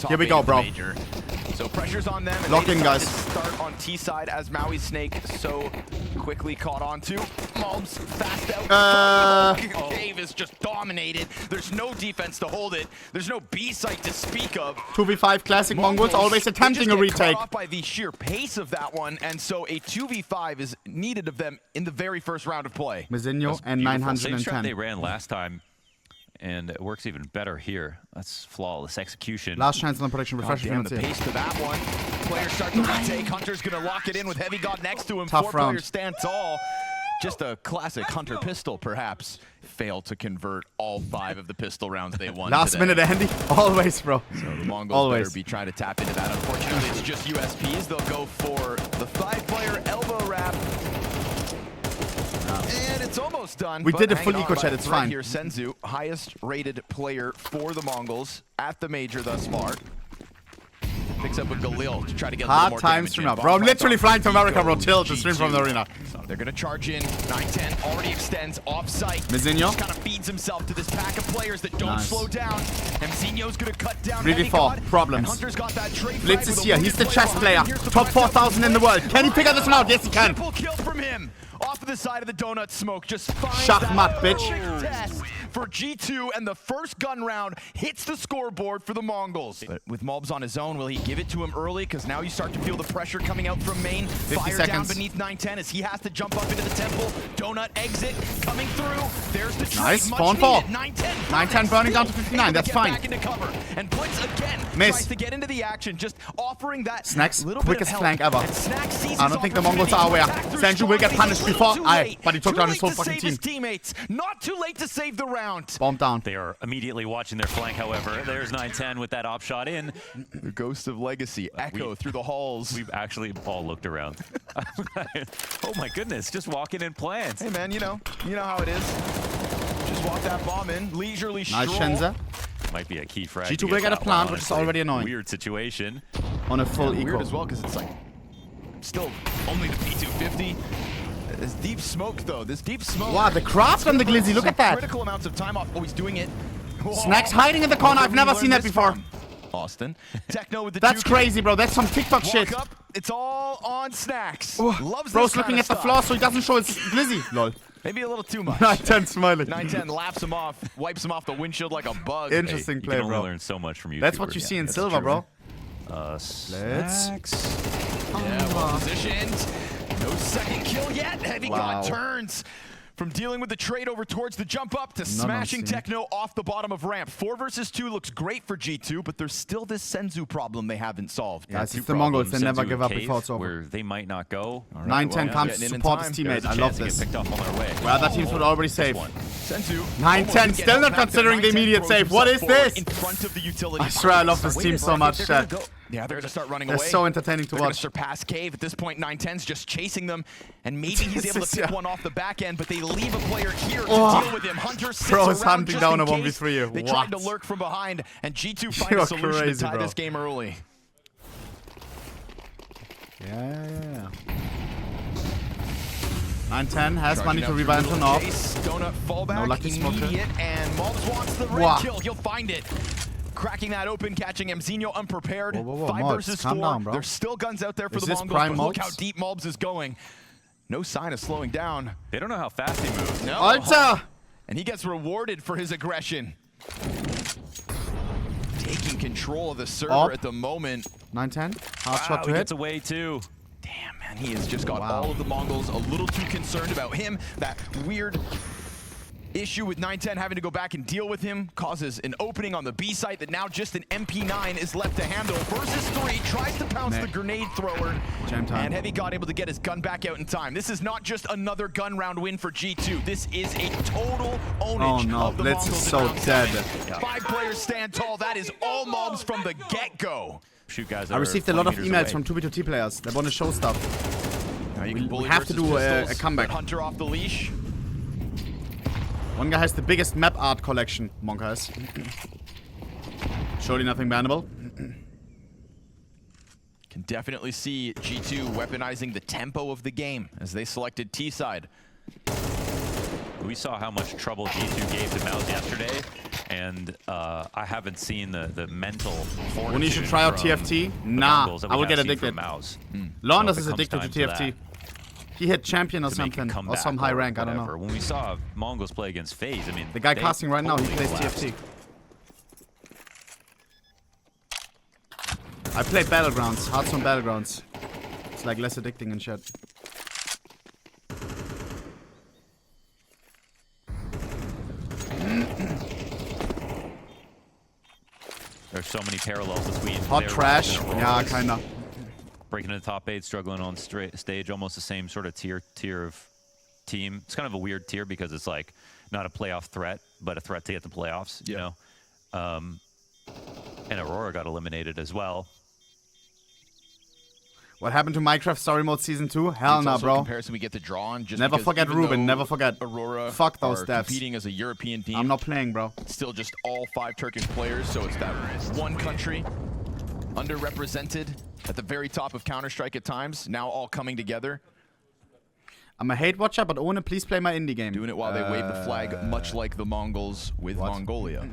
top Here we go, bro. Major. So pressure's on them. And Lock in, guys. Start on T side as Maui Snake so quickly caught on to. MongolZ fast out. Cave is just dominated. There's no defense to hold it. There's no B site to speak of. 2v5 classic MongolZ always attempting a retake. Caught off by the sheer pace of that one, and so a 2v5 is needed of them in the very first round of play. Mizinho and 910. Same strat they ran last time. And it works even better here. That's flawless execution. Last chance on the prediction. Refresh Damn, the pace to that one. Players start to retake. Hunter's going to lock it in with Heavy God next to him. Tough 4 round. players stand tall. Just a classic Hunter pistol, perhaps. Failed to convert all 5 of the pistol rounds they won Last today. minute, Andy. Always, bro. So the MongolZ Always. better be trying to tap into that. Unfortunately, it's just USPs. They'll go for the 5-player elbow wrap. And it's almost done. We did a full hanging eco on chat, by it's a thread fine. Here, Senzu, highest rated player for the MongolZ at the major thus far. Picks up with Galil to try to get a little Hard more times damage from in. now. Bro, I'm Bonfire literally off flying to America, Ego, bro. Chill to stream G2. from the arena. They're going to charge in. 910 already extends off-site. Mizinho. Just kind of feeds himself to this pack of players that don't Nice. slow down. Mzinho's going to cut down 3v4, Heavy God, problems. and Hunter's got that trade Blitz flag is with a here. wounded He's the player chess behind player. him. Here's the Top five 4,000 in the world. Can he figure this one out? Yes, he can. Triple kill from him. Off of the side of the donut smoke. Just finds Shachmat, that bitch. perfect test for G2, and the first gun round hits the scoreboard for the MongolZ. But with MongolZ on his own, will he give it to him early? Because now you start to feel the pressure coming out from main. 50 Fire seconds. down beneath 910 as he has to jump up into the temple. Donut exit coming through. There's the trade. Nice. Much Spawn fall. needed. 910. 910 burning down to 59. Able That's get fine. Back into cover. And Blitz again Miss. tries to get into the action, just offering that Snacks, little bit of quickest help. flank ever. And Snack sees I his don't think the opportunity MongolZ are to aware. attack through Senju will get strongly. punished He's a before. little too Aye, late. but he took Too down his late whole to fucking save team. his teammates. Not too late to save the round. Bomb down. They are immediately watching their flank, however. There's 910 with that op shot in. The ghost of legacy echo through the halls. We've actually all looked around. Oh my goodness, just walking in plants. Hey man, you know how it is. Just walk that bomb in, leisurely stroll. Nice Shenza. Might be a key frag. G2 to will get get a that plant, one, which is honestly. already annoying. Weird situation. On a full eco. Weird as well, because it's like still only the P250. This deep smoke though, this deep smoke. Wow, the craft on the Glizzy, look Some at that. Critical amounts of time off. Oh, he's doing it. Snacks hiding in the corner. I've never seen that before. Austin. Techno with the That's juke. crazy, bro. That's some TikTok Walk shit. up. It's all on Snacks. Oh, Loves bro's this looking kinda at the stuff. floor so he doesn't show his Glizzy. Lol. Maybe a little too much. 910 smiling. 910 laps him off, wipes him off the windshield like a bug. Interesting You play, can only bro. learn so much from YouTubers. That's what you see in That's silver, true. bro. Snacks. Yeah, well positioned. No second kill yet. Heavy Wow. God turns from dealing with the trade over towards the jump up to smashing unseen. Techno off the bottom of ramp. 4 versus 2 looks great for G2, but there's still this Senzu problem they haven't solved. Yeah, Two it's the MongolZ. They problems. never Senzu give and up Cave, before it's over. Where they might not go. 910 well, comes getting to in in support his time. teammate. There's a I chance love to get this. picked off on their way. Well, other teams would already save. One. Senzu. 910 still not considering the immediate save. What is this? In front of the utility. I swear I love this team so much, They're gonna chat. go- Yeah, they're going to start running They're away. so entertaining to They're going watch. to surpass Cave. At this point, 910's just chasing them, and maybe he's able to pick Yeah. one off the back end, but they leave a player here to Oh. deal with him. Hunter sits Bro is around hunting just down in a case. 1v3. They tried to What? lurk from behind, and G2 find You're a solution crazy, to tie bro. this game early. Yeah. 910 has Charging money up to through revive little him off. chase, Donut fallback, No lucky smoker. immediate, and MongolZ wants the red Wow. kill. He'll find it. Cracking that open, catching Mzinho unprepared. Whoa, 5 MongolZ, versus calm 4. down, bro. There's still guns out there for Is the this MongolZ, prime but look how MongolZ? deep MongolZ is going. No sign of slowing down. They don't know how fast he moves. No. Alter! And he gets rewarded for his aggression. Taking control of the server Up. at the moment. 910. Hard Wow, shot to he hit. gets away too. Damn, man, he has just got Wow. all of the MongolZ a little too concerned about him. That weird issue with 910 having to go back and deal with him causes an opening on the B site that now just an MP9 is left to handle. Versus 3, tries to pounce the grenade thrower. Jam time. And Heavy God able to get his gun back out in time. This is not just another gun round win for G2. This is a total ownage Oh no, of the Blitz MongolZ is in so round dead. 7. 5 players stand tall. That is all MongolZ from the get-go. Shoot, guys. I received a lot of 20 emails meters from away. 2v2T players. They want to show stuff. Now you We can bully have to versus do a pistols, comeback. put Hunter off the leash. One guy has the biggest map art collection, Monk has. Surely nothing bannable. Can definitely see G2 weaponizing the tempo of the game as they selected T-side. We saw how much trouble G2 gave to MongolZ yesterday, and I haven't seen the mental fortitude. When you should try out TFT? Nah, I will get addicted. Launders is addicted to TFT. He hit champion or something, or some high rank, I don't know. When we saw MongolZ play against FaZe, I mean, the guy casting right now, he plays collapsed. TFT. I played Battlegrounds, Hearthstone Battlegrounds. It's like less addicting and shit. There's so many parallels between Hot trash, yeah, kinda. Breaking into top 8, struggling on stage, almost the same sort of tier of team. It's kind of a weird tier because it's like not a playoff threat, but a threat to get the playoffs, you know? And Aurora got eliminated as well. What happened to Minecraft Story Mode Season 2? Hell no, bro. Comparison we get to draw on. Just Never forget Ruben, never forget. Aurora Fuck those are devs. competing as a European team. I'm not playing, bro. Still just all 5 Turkish players, so it's that one country underrepresented at the very top of Counter-Strike at times, now all coming together. I'm a hate watcher, but Ohne, please play my indie game. Doing it while they wave the flag, much like the Mongols with Mongolia.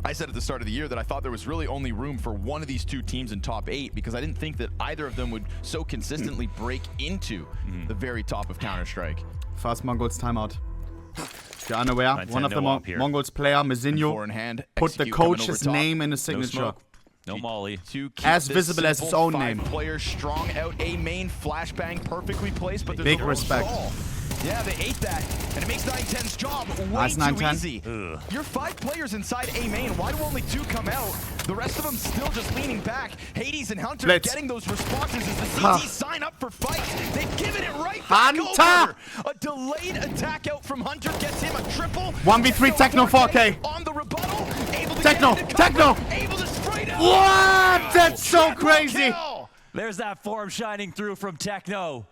I said at the start of the year that I thought there was really only room for one of these 2 teams in top 8 because I didn't think that either of them would so consistently break into the very top of Counter-Strike. Fast Mongols timeout. If you're unaware, one of the Mongols player, Mezinho, put the coach's name in the signature. No Molly. As visible as his own name. Players strong out A main, flashbang perfectly placed, but there's big a respect. Stall. Yeah, they ate that, and it makes 910's job way nice, too 910. easy. You're 5 players inside A main. Why do only 2 come out? The rest of them still just leaning back. Hades and Hunter getting those responses as the CT sign up for fights. They've given it right back over. A delayed attack out from Hunter gets him a triple. 1v3 Techno 4K. On the rebuttal, able to Techno, able to spray down. What? That's so crazy. There's that form shining through from Techno.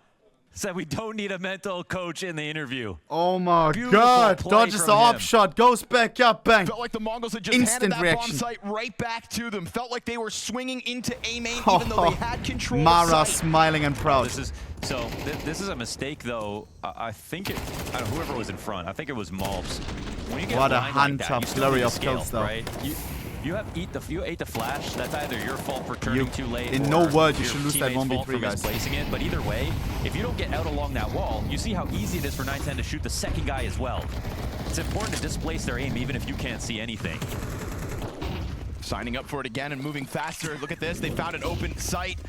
Said we don't need a mental coach in the interview. Oh my god. Dodges the op shot, goes back up, bang. Felt like the Mongols had just Instant handed that reaction. bomb site right back to them. Felt like they were swinging into A main even though they had control Mara of sight. smiling and proud. This is a mistake though. I think whoever was in front, I think it was MongolZ. When you get What a blind like that, Hunter flurry of kills though. Right? You ate the flash. That's either your fault for turning too late. In or no world, you your should lose that teammate's 1v3, fault for guys. misplacing it. But either way, if you don't get out along that wall, you see how easy it is for 910 to shoot the second guy as well. It's important to displace their aim even if you can't see anything. Signing up for it again and moving faster. Look at this. They found an open site.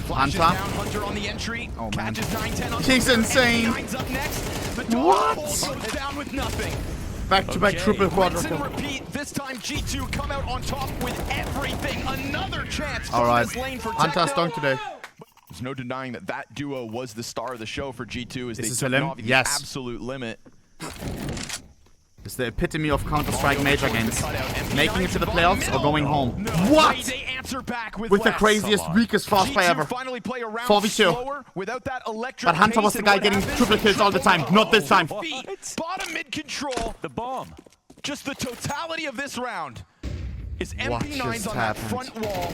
Hunter. Down Hunter on the entry. Oh man. Catches 910 on He's insane. Up next. The dog goes down with nothing. Back-to-back triple quadruple. Repeat. This time G2 come out on top with everything. Another chance All from right. this lane for Hunter Techno. stunk today. There's no denying that that duo was the star of the show for G2 as Is they this took a limb? Navi to the Yes. absolute limit. It's the epitome of Counter-Strike major games. Making it to the playoffs or going home. What? They answer back with the craziest, weakest fast play ever. 4v2. Without that electric But Hunter was the guy getting triple kills all the time. Not this time. Bottom mid control. The bomb. Just the totality of this round is What MP9s just on happened? that front wall.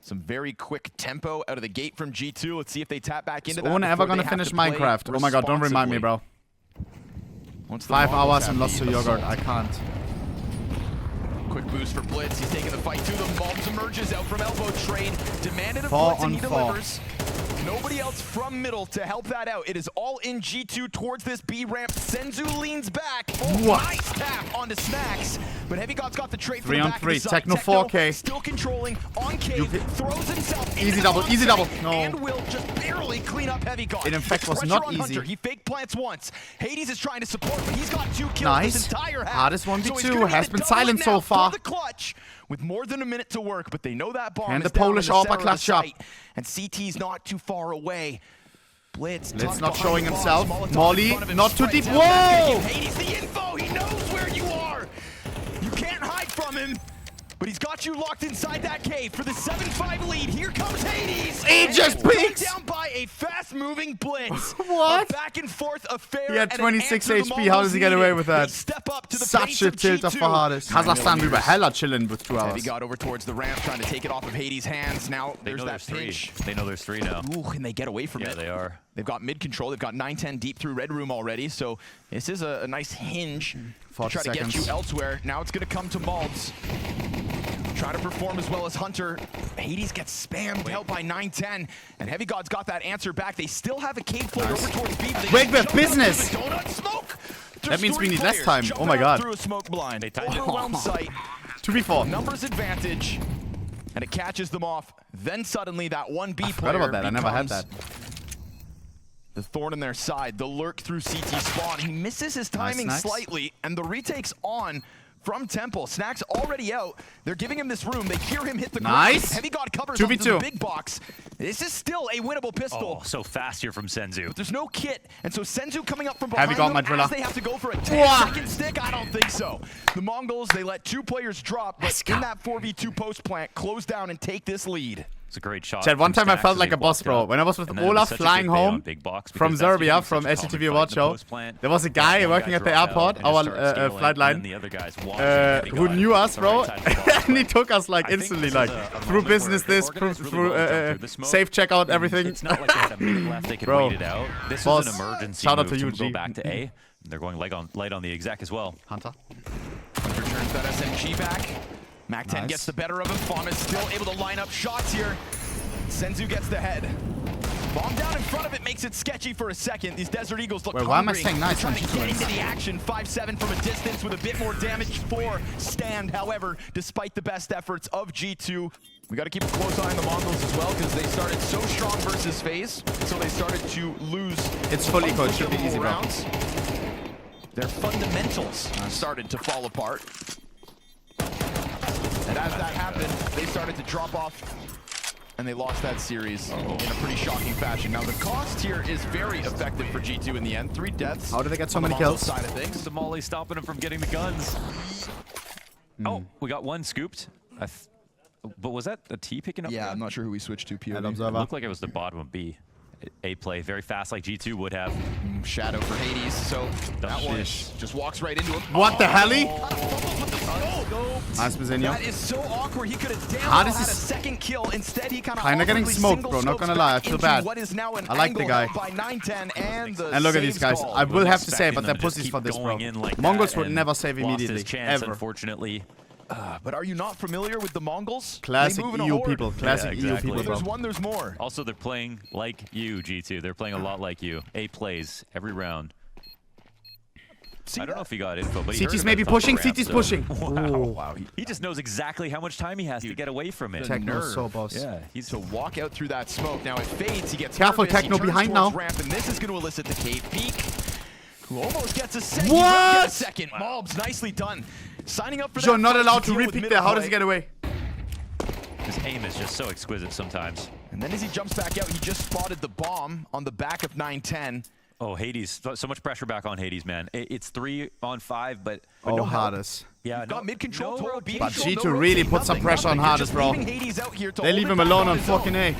Some very quick tempo out of the gate from G2. Let's see if they tap back into that. Is Ohne ever before gonna they have finish to play Minecraft? Oh my god, don't remind me, bro. Once the 5 Mongols hours have and lost the to Yogurt. assault. I can't. Quick boost for Blitz. He's taking the fight to them. MongolZ emerges out from elbow trade. Demanded of 4 Blitz and he on 4. delivers. Nobody else from middle to help that out. It is all in G2 towards this B ramp. Senzu leans back. What? Nice tap onto Snacks. But Heavy God's got the trade for 3 the on back 3. of the side. Techno 4K. Still controlling on Cave. Throws himself into Easy the double, bomb easy site double. No. And will just barely clean up Heavy God. It in fact was Pressure not on easy. Hunter. He fake plants once. Hades is trying to support, but he's got 2 kills Nice. this entire half. Hardest 1v2 So he's gonna need has to been double it silent so now far. for the clutch with more than a minute to work, but they know that bomb And is the down Polish in the AWP center of the clutch up. site. And CT's not too far away. Blitz Blitz tucked not behind showing the box. himself. Molotov in Molly, front of him, not too spreads deep. out back Whoa! and give Hades the info. He knows where you are. You can't hide from him. But he's got you locked inside that cave for the 7-5 lead. Here comes Hades. He just peeks. Down by a fast-moving Blitz. What? A back and forth affair. He had and 26 an answer the HP. How does he get Mongols away needed. with that? They step up to the Such pace a of tilter G2. for hardest. Kazakhstan, we were hella chilling with 2 Heavy hours. got over towards the ramp, trying to take it off of Hades' hands. Now They there's know that there's 3. pinch. They know there's 3 now. Ooh, and they get away from Yeah, it. they are. They've got mid control. They've got 9-10 deep through red room already. So this is a nice hinge to try to get you elsewhere. Now it's going to come to MongolZ. Try to perform as well as Hunter. Hades gets spammed out by 9-10. And Heavy God's got that answer back. They still have a cave play over towards B. Wait, we have business! That means we need less time. Oh my god. Through a smoke blind. Overwhelmed sight. 2v4. Numbers advantage. And it catches them off. Then suddenly that 1B player forgot about that. I never had that. The thorn in their side, the lurk through CT spawn. He misses his timing slightly, and the retake's on from Temple. Snack's already out. They're giving him this room. They hear him hit the ground. Heavy God covers onto the big box. This is still a winnable pistol. Oh, so fast here from Senzu. But there's no kit, and so Senzu coming up from behind them as they have to go for a 10-second stick? I don't think so. The Mongols, they let 2 players drop, but in that 4v2 post plant, close down and take this lead. It's a great shot. Chad, one time I felt like a boss, bro. When I was with Olaf flying home from Serbia, from SCTV Award Show, there was a guy working at the airport, our flight line, who knew us, bro. And he took us like instantly, like through business, through safe checkout, everything. It's not like they had a minute left. They could wait it out. This is an emergency. Shout out to move UG. to go back to A. They're going light on the exec as well. Hunter. Hunter turns that SMG back. Mac-10 gets the better of him. Fawn is still able to line up shots here. Senzu gets the head. Bomb down in front of it makes it sketchy for a second. These Desert Eagles look hungry. Why am I saying nice? Trying to get into the action. 5-7 from a distance with a bit more damage for Stand. However, despite the best efforts of G2, we got to keep a close eye on the Mongols as well because they started so strong versus FaZe, so they started to lose. It's fully coached. Should be easy, bro. Their fundamentals started to fall apart. And as that happened, they started to drop off, and they lost that series in a pretty shocking fashion. Now, the cost here is very effective for G2 in the end. 3 deaths. How did they get so many kills? Side of things. Somali stopping them from getting the guns. Oh, we got one scooped. But was that a T picking up? Yeah, I'm not sure who we switched to. POV. It looked like it was the bottom of B. A play very fast like G2 would have. Shadow for Hades, so that one just walks right into him. What the hell? Nice Mazinho. That is so awkward. He could have damn well had a second kill. Instead, he kind of getting smoked, bro. Not gonna lie, I feel bad. I like the guy. By 9-10 and look at these guys. I will have to say, but they're pussies for this, bro. Mongols would never save immediately, ever. Unfortunately. But are you not familiar with the Mongols? Classic EU people. Classic EU people, bro. There's one, there's more. Also, they're playing like you, G2. They're playing a lot like you. A plays every round. I don't know if he got info, but CT's maybe pushing. CT's pushing. Wow. He just knows exactly how much time he has to get away from it. Techno's so boss. Yeah, he's to walk out through that smoke. Now it fades. He gets careful. nervous. Techno behind now. Ramp, and this is going to elicit the cave peak. Who almost gets a second. What? Get a second. Mobs, nicely done. Signing up for You're that. not allowed to repeat there. How does he get away? His aim is just so exquisite sometimes. And then as he jumps back out, he just spotted the bomb on the back of 9-10. Oh, Hades. So much pressure back on Hades, man. It's 3-on-5, but no Hades. Yeah, got mid-control, total B but control, G2 really put some pressure on Hades, bro. They leave him alone on fucking A.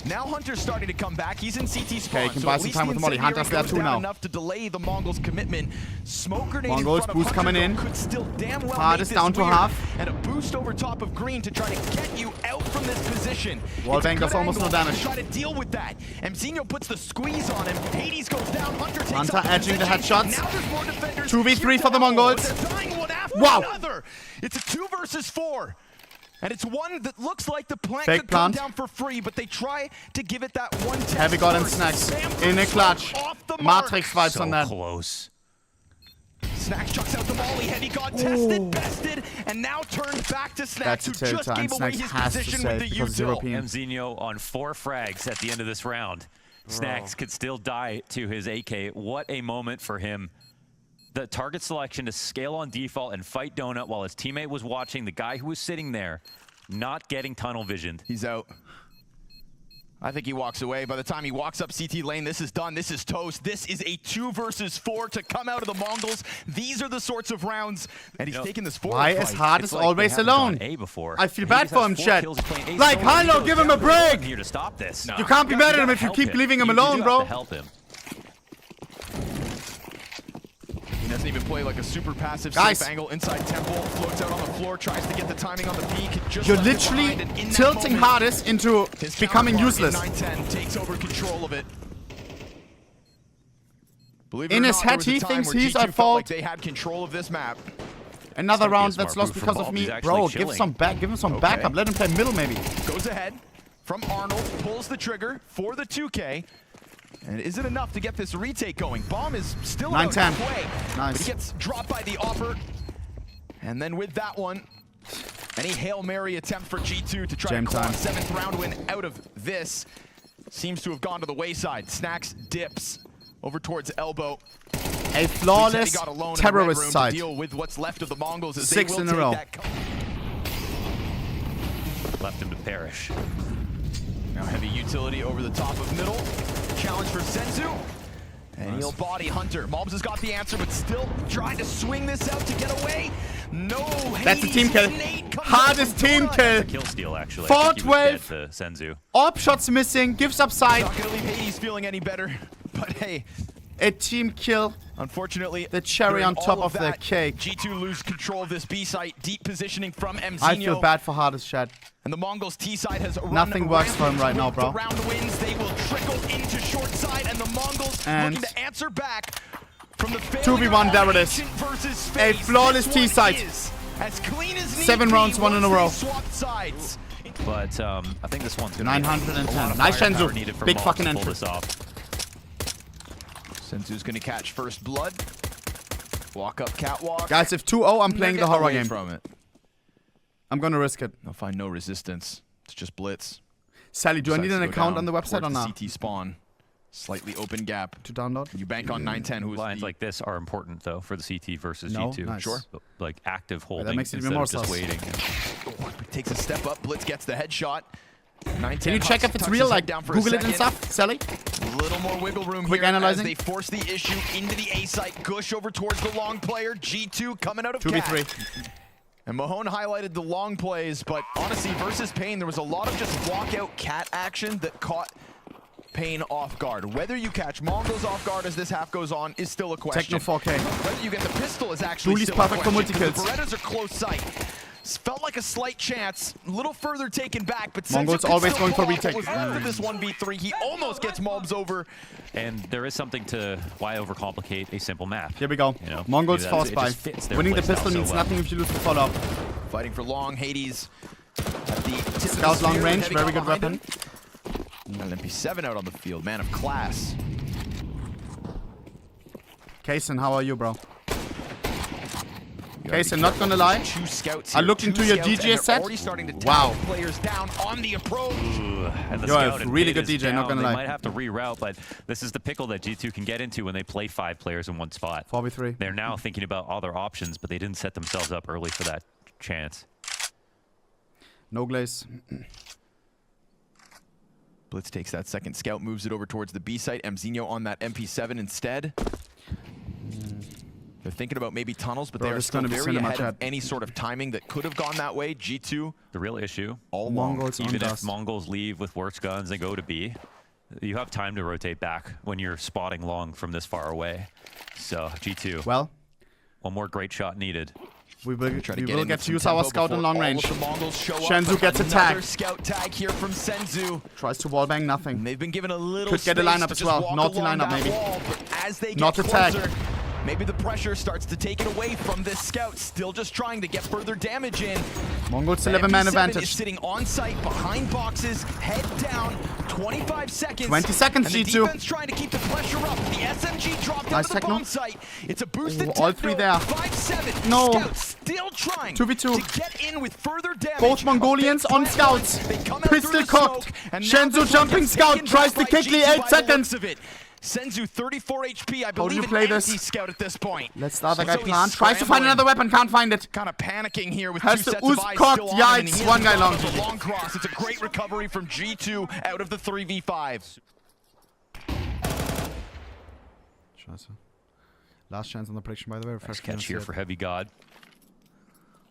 Now Hunter's starting to come back. He's in CT spawn. Okay, he can buy some time with the molly. Hunter's there too now. Enough to delay the Mongols' commitment. Smoke grenade Mongols in front boost of coming Hunter, in. Could still damn well Hades down to half. And a boost over top of green to try to get you out from this position. Wallbang does almost no damage. Try to deal with that. Mzinho puts the squeeze on him. Hades goes down. Hunter takes Hunter up the edging the position. headshots. Now there's more defenders. 2v3 for the Mongols. They're dying one after Wow. another. It's a 2 versus 4. And it's one that looks like the plant Fake could plant. come down for free, but they try to give it that one test. Heavy God and Snacks in a clutch. Matrix vibes on that. Close. Snacks chucks out the molly. Heavy God tested, bested, and now turns back to Snacks, who just gave away his position with the util. Mzinho on 4 frags at the end of this round. Snacks could still die to his AK. What a moment for him. The target selection to scale on default and fight Donut while his teammate was watching, the guy who was sitting there, not getting tunnel visioned. He's out. I think he walks away. By the time he walks up CT lane, this is done. This is toast. This is a 2 versus 4 to come out of the Mongols. These are the sorts of rounds, and he's taking this forward. Why is Hades always alone? A before. I feel bad for him, Chet. Like, Hilo, give him a break. Here to stop this. You can't be mad at him if you keep leaving him alone, bro. Help him. He doesn't even play like a super passive safe angle inside Temple. Floats out on the floor, tries to get the timing on the peak. You're literally tilting Hades into becoming useless. 9-10 takes over control of it. In his head, he thinks he's at fault. Like they had control of this map. Another round that's lost because of me. Bro, give some back. Give him some backup. Let him play middle, maybe. Goes ahead from Arnold. Pulls the trigger for the 2K. And is it enough to get this retake going? Bomb is still about halfway. Nice. But he gets dropped by the offer. And then with that one, any Hail Mary attempt for G2 to try to claw a 7th round win out of this seems to have gone to the wayside. Snacks dips over towards elbow. A flawless terrorist side. Deal with what's left of the Mongols as 6 in a row. Left him to perish. Now heavy utility over the top of middle. Challenge for Senzu. And he'll body Hunter. MongolZ has got the answer, but still trying to swing this out to get away. No. That's a team kill. Hardest team kill. Kill steal, actually. 4-12. Senzu. Orb shots missing. Gives up side. Not gonna leave Hades feeling any better. But hey, a team kill. Unfortunately, the cherry on top of the cake. G2 lose control of this B site. Deep positioning from MZinho. I feel bad for Hardest, Chad. And the MongolZ T side has nothing works for him right now, bro. The round wins. They will trickle into short side, and the MongolZ looking to answer back from the 2v1. There it is. A flawless T side. As clean as 7 rounds, 1 in a row. But I think this one's gonna 910. Nice Senzu. Big fucking entry. Senzu's gonna catch first blood. Walk up catwalk. Guys, if 2-0, I'm playing the horror game. From it. I'm gonna risk it. They'll find no resistance. It's just blitz. Sally, do I need an account on the website or not? CT spawn. Slightly open gap. To download? You bank on 910. Who's lines like this are important, though, for the CT versus G2. Nice. Sure. Like active holding that makes it even instead more of just sus. waiting. Takes a step up. Blitz gets the headshot. Can you check if it's real? Like, Google it and stuff, Sally? A little more wiggle room Quick here analyzing. as they force the issue into the A site. Gush over towards the long player. G2 coming out of 2v3. cat. And Mahone highlighted the long plays, but honestly, versus Pain, there was a lot of just walkout cat action that caught Pain off guard. Whether you catch MongolZ off guard as this half goes on is still a question. Techno 4K. Whether you get the pistol is actually Dooley's still perfect a for question. multi-kills. The Berettas are close sight. Felt like a slight chance, a little further taken back, but MongolZ always going for retake. This 1v3, he almost gets MongolZ over. And there is something to why overcomplicate a simple map. Here we go. You know, MongolZ force buy. Winning the pistol means nothing if you lose the follow-up. Fighting for long, Hades at the Scout long range, very good weapon. And MP7 out on the field, man of class. Kaysen, how are you, bro? Kaysen, not gonna lie. I looked into your DJ set. Wow. Players down on the approach. And the You're a really good DJ, not gonna lie. They might have to reroute, but this is the pickle that G2 can get into when they play 5 players in one spot. 4v3. They're now thinking about other options, but they didn't set themselves up early for that chance. No glaze. Blitz takes that second scout, moves it over towards the B site. MZinho on that MP7 instead. They're thinking about maybe tunnels, but they're still very ahead of any sort of timing that could have gone that way. G2, the real issue, all MongolZ even if MongolZ leave with works guns and go to B, you have time to rotate back when you're spotting long from this far away. So G2, well, one more great shot needed. We will get to use our scout in long range. Senzu gets attacked. Scout tag here from Senzu. Tries to wallbang, nothing. They've been given a little could get a lineup as well. Naughty lineup maybe. As they not attack. Maybe the pressure starts to take it away from this scout. Still just trying to get further damage in. MongolZ 11-man advantage. Is sitting on site behind boxes, head down. 25 seconds. 20 seconds, and G2. The defense trying to keep the pressure up. The SMG dropped into the bomb site. It's a boosted all 3 there. 5-7. No. Scout still trying 2v2. to get in with further damage. Both Mongolians on scouts. Pistol cocked. Senzu jumping scout tries to kick the 8 seconds. Senzu 34 HP, I believe, how do you play this? Scout at this point. Let's start the guy plan. Tries to find another weapon, can't find it. Kind of panicking here with has 2 the sets of eyes cocked. still on him, Yikes, one guy long. A long cross. It's a great recovery from G2 out of the 3v5. Scheiße. Last chance on the prediction, by the way. First catch here for Heavy God.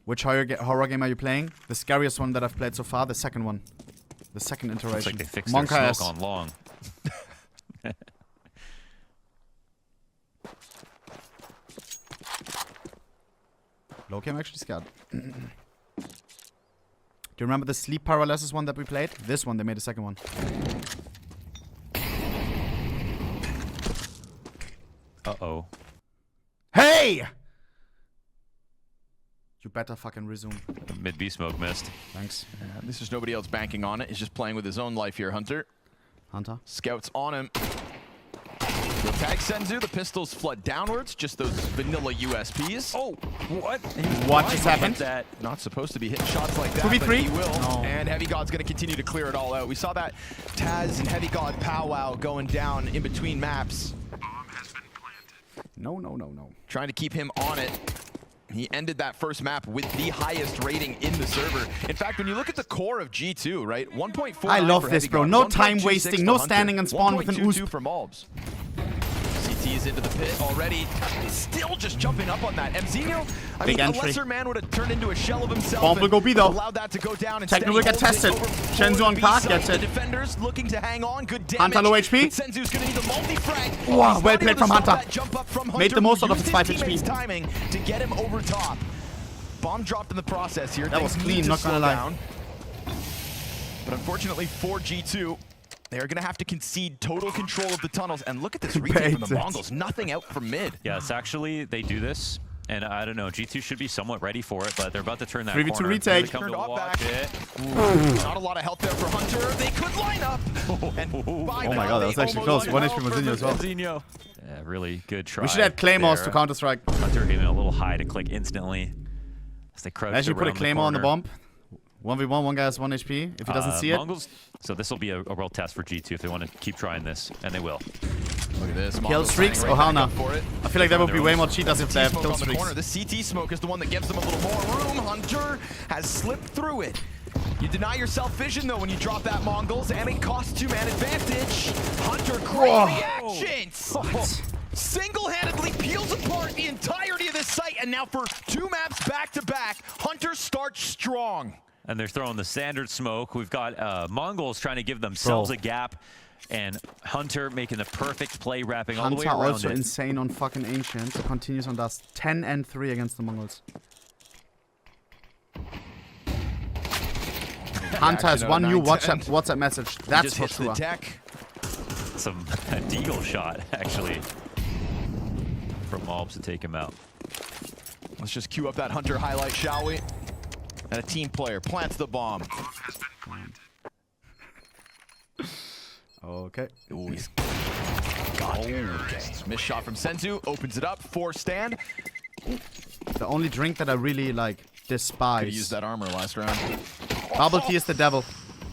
Which horror game are you playing? The scariest one that I've played so far, the second one. The second iteration. Looks like they fixed their smoke on long. Low cam actually scared. Do you remember the sleep paralysis one that we played? This one, they made a second one. Uh-oh. Hey! You better fucking resume. Mid-B smoke missed. Thanks. This is nobody else banking on it. He's just playing with his own life here, Hunter. Scouts on him. He'll tag Senzu. The pistols flood downwards. Just those vanilla USPs. Oh, what? What just happened? That. Not supposed to be hitting shots like that, 2v3? but he will. No. And Heavy God's going to continue to clear it all out. We saw that Taz and Heavy God powwow going down in between maps. No. Trying to keep him on it. He ended that first map with the highest rating in the server. In fact, when you look at the core of G2, right? 1.4. I love this, bro. No time wasting, no standing and spawn with an ooze. for MongolZ. CT is into the pit already. Still just jumping up on that. Mzinho, I mean, a lesser man would have turned into a shell of himself. Bomb will go B though. Allowed that to go down. Techno will get tested. Shenzhou on Park gets it. The defenders looking to hang on. Good damage. Hunter low HP. Senzu's gonna need the multi-frag. Wow, well played from Hunter. Hunter. Made the most out of his 5 HP. Timing to get him over top. Bomb dropped in the process here. That was clean, not gonna lie. But unfortunately for G2, they're going to have to concede total control of the tunnels. And look at this retake from the Mongols. Nothing out from mid. Yeah, it's actually, they do this. And I don't know, G2 should be somewhat ready for it, but they're about to turn that 3v2 corner. retake. Really Not a lot of health there for Hunter. They could line up. And oh my god, that was actually close. 1 HP Mzinho as well. Mzinho. Yeah, really good try. We should add claymores to Counter-Strike. Hunter giving a little high to click instantly. As they crouch Actually put a claymore on the bomb. 1v1, one guy has 1 HP. If he doesn't see it. MongolZ, so this will be a real test for G2 if they want to keep trying this, and they will. Look at this. Kill streaks? Oh, hell no. I feel like that would be way more cheaters if they have kill streaks. The CT smoke is the one that gives them a little more room. Hunter has slipped through it. You deny yourself vision, though, when you drop that MongolZ, and it costs 2-man advantage. Hunter, great reactions! Single-handedly peels apart the entirety of this site, and now for 2 maps back-to-back, Hunter starts strong. And they're throwing the standard smoke. We've got MongolZ trying to give themselves a gap, and Hunter making the perfect play, wrapping all the way around Hunter also insane on fucking Ancient. Continues on dust. 10 and 3 against the MongolZ. Hunter has 1 new WhatsApp message. That's for sure. Some a deagle shot, actually, from MongolZ to take him out. Let's just queue up that Hunter highlight, shall we? And a team player plants the bomb. Okay. Ooh, he's got it. Okay. Missed shot from Senzu. Opens it up. 4 stand. The only drink that I really like despise. Could've used that armor last round. Bubble tea is the devil.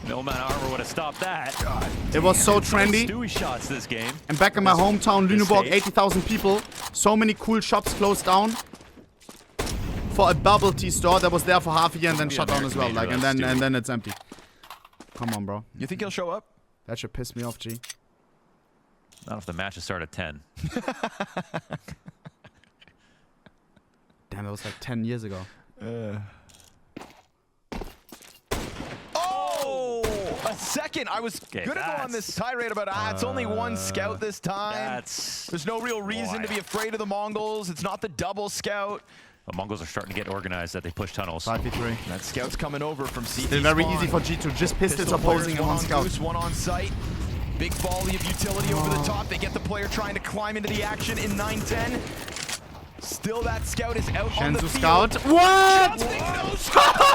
No man armor would have stopped that. God, it was so trendy. Stewie shots this game. And back in my hometown, Lüneburg, 80,000 people. So many cool shops closed down. For a bubble tea store that was there for half a year and then shut down as well. Like, and then it's empty. Come on, bro. You think he'll show up? That should piss me off, G. Not if the matches start at 10. Damn, that was like 10 years ago. Oh! A second! I was gonna go on this tirade about, it's only 1 scout this time. There's no real reason to be afraid of the Mongols. It's not the double scout. The Mongols are starting to get organized that they push tunnels. 5v3. That scout's coming over from CT. Still very easy for G2. Just pistols opposing and 1 scout. Goose, 1 on site. Big volley of utility over the top. They get the player trying to climb into the action in 9-10. Still, that scout is out on the field. Scout. What?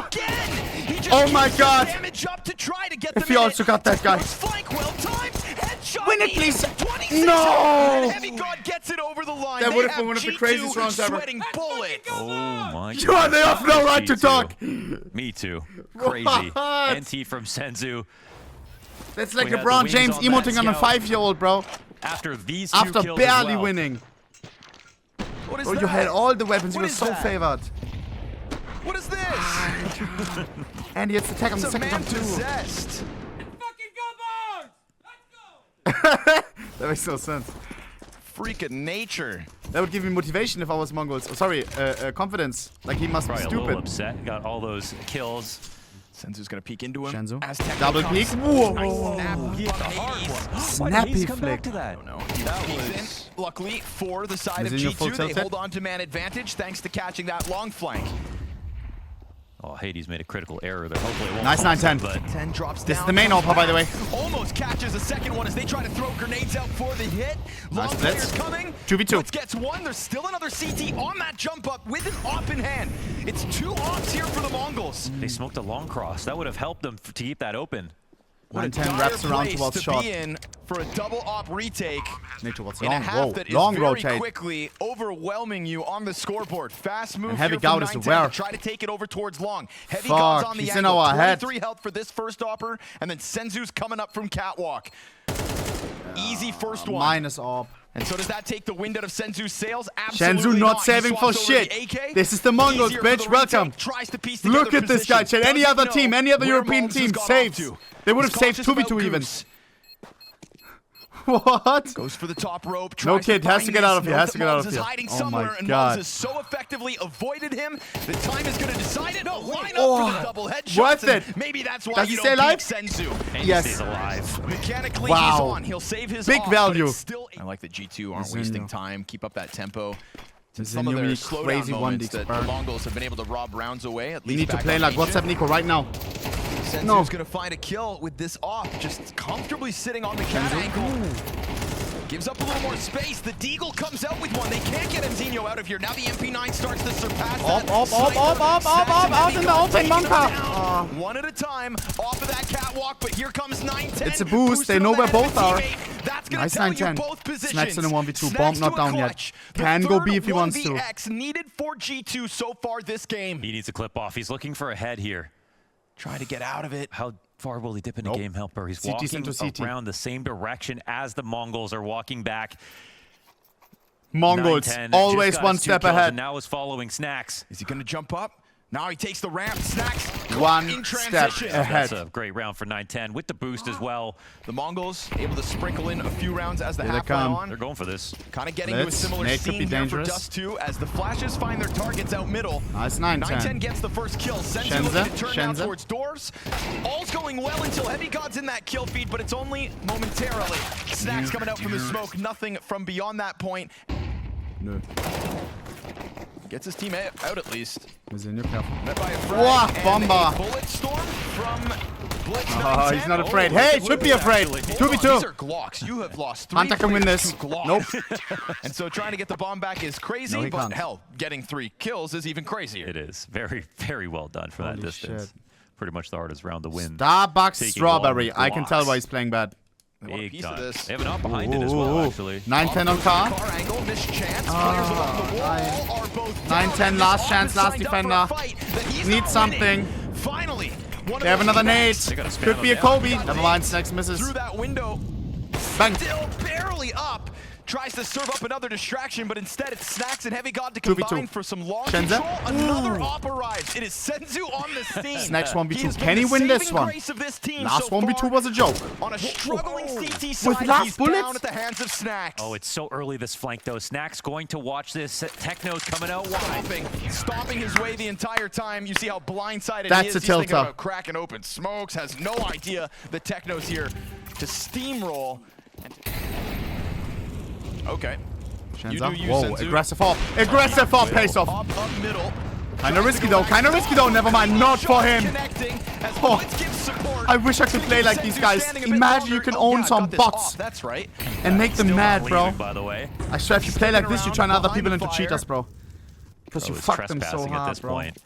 Again! He just oh my god! Damage up to try to get if he also got that guy. Flank well timed. Headshot. Win it, please. No! Heavy God gets it over the line. That would have been one of the craziest rounds ever. Sweating bullets. Oh my god. God, they have no right to talk. Me too. Crazy. NT from Senzu. That's like LeBron James emoting on a 5-year-old, bro. After these 2 kills barely winning. What is bro, that? you had all the weapons. You were so favored. What is this? And he has to attack on the second time too. Possessed. That makes no sense. Freak of nature. That would give me motivation if I was MongolZ. Oh, sorry, confidence. Like he must Probably be stupid. A little upset. Got all those kills. Senzu's gonna peek into him. Shenzhou. Double peek. Whoa. Nice Snappy flick. I don't know. That was luckily for the side of G2. They hold on to man advantage thanks to catching that long flank. Oh, Hades made a critical error there. Hopefully it won't nice 9-10. but 10 drops down. This is the main AWP, by the way. Almost catches a second one as they try to throw grenades out for the hit. Long Nice players blitz. coming. 2v2. Blitz gets one. There's still another CT on that jump up with an AWP in hand. It's 2 AWPs here for the Mongols. They smoked a long cross. That would have helped them to keep that open. 9-10 wraps around towards to shot. be in for a double AWP retake. Towards In long. a half Whoa, that is long very rotate. quickly overwhelming you on the scoreboard. Fast move And Heavy here from Gout is 9-10 aware. to try to take it over towards long. Heavy Fuck, Gout's on the he's in angle. our head. 23 health for this first AWPer, and then Senzu's coming up from catwalk. Easy first one. Minus AWP. And so does that take the wind out of Senzu's sails? Absolutely Shenzu not He saving for swaps over shit. to the AK. This is the Mongols, Easier for bitch. the Welcome. retake. Tries to piece Look together at this guy, positions. Chet. Any Doesn't other know team, any other where European MongolZ team got saves. off to. They would have He's saved cautious about 2v2 even. Goose. What? Goes for the top rope. No Tries kid, to has find to get out of this. here, Knows has to get out of that MongolZ is here. hiding Oh somewhere, my and God. MongolZ so effectively avoided him. The time is going to decide it. No, line up Oh, for the double headshots. worth and it. Maybe that's why Does he you stay don't alive? peek Senzu. And Yes. he stays alive. Mechanically, Wow. he's on. He'll save his Big off, value. but it's still. I like that G2 aren't wasting time. Keep up that tempo. Some of Zenyu their really slowdown crazy moments 1D that the expert. Mongols have been able to rob rounds away. At You least need to back play on like Ancient. what's up, Nico, right now. Senzu's No. gonna find a kill with this off, just comfortably sitting on the cat ankle. Gives up a little more space. The Deagle comes out with one. They can't get Enzino out of here. Now the MP9 starts to surpass that. Up, Sniper out in the open, taking them Monka. down. One at a time, off of that catwalk, but here comes 9-10. It's a boost. They Boosted know on where that both are. teammate. That's gonna Nice tell you 9-10. both positions. Snacks in a 1v2. Snacks Bomb to not a down yet. clutch. The Can go third B if he wants to. 1vx needed for G2 so far this game. He needs to clip off. He's looking for a head here. Try to get out of it. How far will he dip into Nope. game helper? He's CT walking into CT. around the same direction as the Mongols are walking back. Mongols, 9-10 always just got one his 2 step kills ahead. And now is following Snacks. Is he going to jump up? Now he takes the ramp. Snacks One in step transition. ahead. That's a great round for 9-10 with the boost as well. The Mongols able to sprinkle in a few rounds as the Here they half come. went They're on. going for this. Kind of getting to a Blitz. similar Nate could be scene here for dangerous. Dust 2 as the flashes find their targets out middle. Nice 9-10. 9-10 gets the first kill. Senzu Shenza, looking to turn now Shenza. towards doors. All's going well until Heavy God's in that kill feed, but it's only momentarily. Snacks coming out from the smoke. Nothing from beyond that point. No. Gets his team out at least. Zenyu, careful. Met by a frag Wah, and bomba. a bullet storm from Blitz. Oh, 9-10. he's not afraid. Hey, should be afraid. Hold on, 2v2. These are Glocks. You have lost 3 Hunter can win players this. to Glocks. Nope. And so trying to get the bomb back is crazy, No, he but can't. hell, getting 3 kills is even crazier. It is very, very well done for that Holy distance. shit. Pretty much the hardest round to win. Starbucks Taking strawberry. long I can tell blocks. why he's playing bad. They want a Big piece of time. this. They have an op behind it as well, actually. 9-10 on car. Car angle, missed chance. Players along the wall are both 9-10, down. last This chance, offense last signed up for a defender. fight that he's Need not something. winning. Finally, one of They have those another nade. backs They got a spam Could be a on Kobe. that. Never mind, Snacks misses. through that window. Bang. Still barely up. Tries to serve up another distraction, but instead it's Snacks and Heavy God to 2v2. combine for some long Shenza. control. Another op arrives. It is Senzu on the scene. Snacks 1v2. He has been Can he the win this saving one? grace of this team Last so 1v2 far. was a joke. On a struggling CT With side, last he's bullets? down at the hands of Snacks. Oh, it's so early this flank, though. Snacks going to watch this. Techno's coming out wide. Stomping his way the entire time. You see how blindsided That's he is. a He's thinking tilter. about cracking open smokes. Has no idea the Techno's here to steamroll. Okay. You do you, Whoa, Senzu. aggressive off. Aggressive off, pace off. Up middle. Kinda risky though, kinda risky though. Never mind, not for him. Oh, I wish I could play like these guys. Imagine you can own some bots That's right. and make them Still mad, not bro. leaving, by the way. I swear, if you play like this, you turn other Behind people the into fire. cheaters, bro. Because you It's fuck them so trespassing at hard, this bro. point.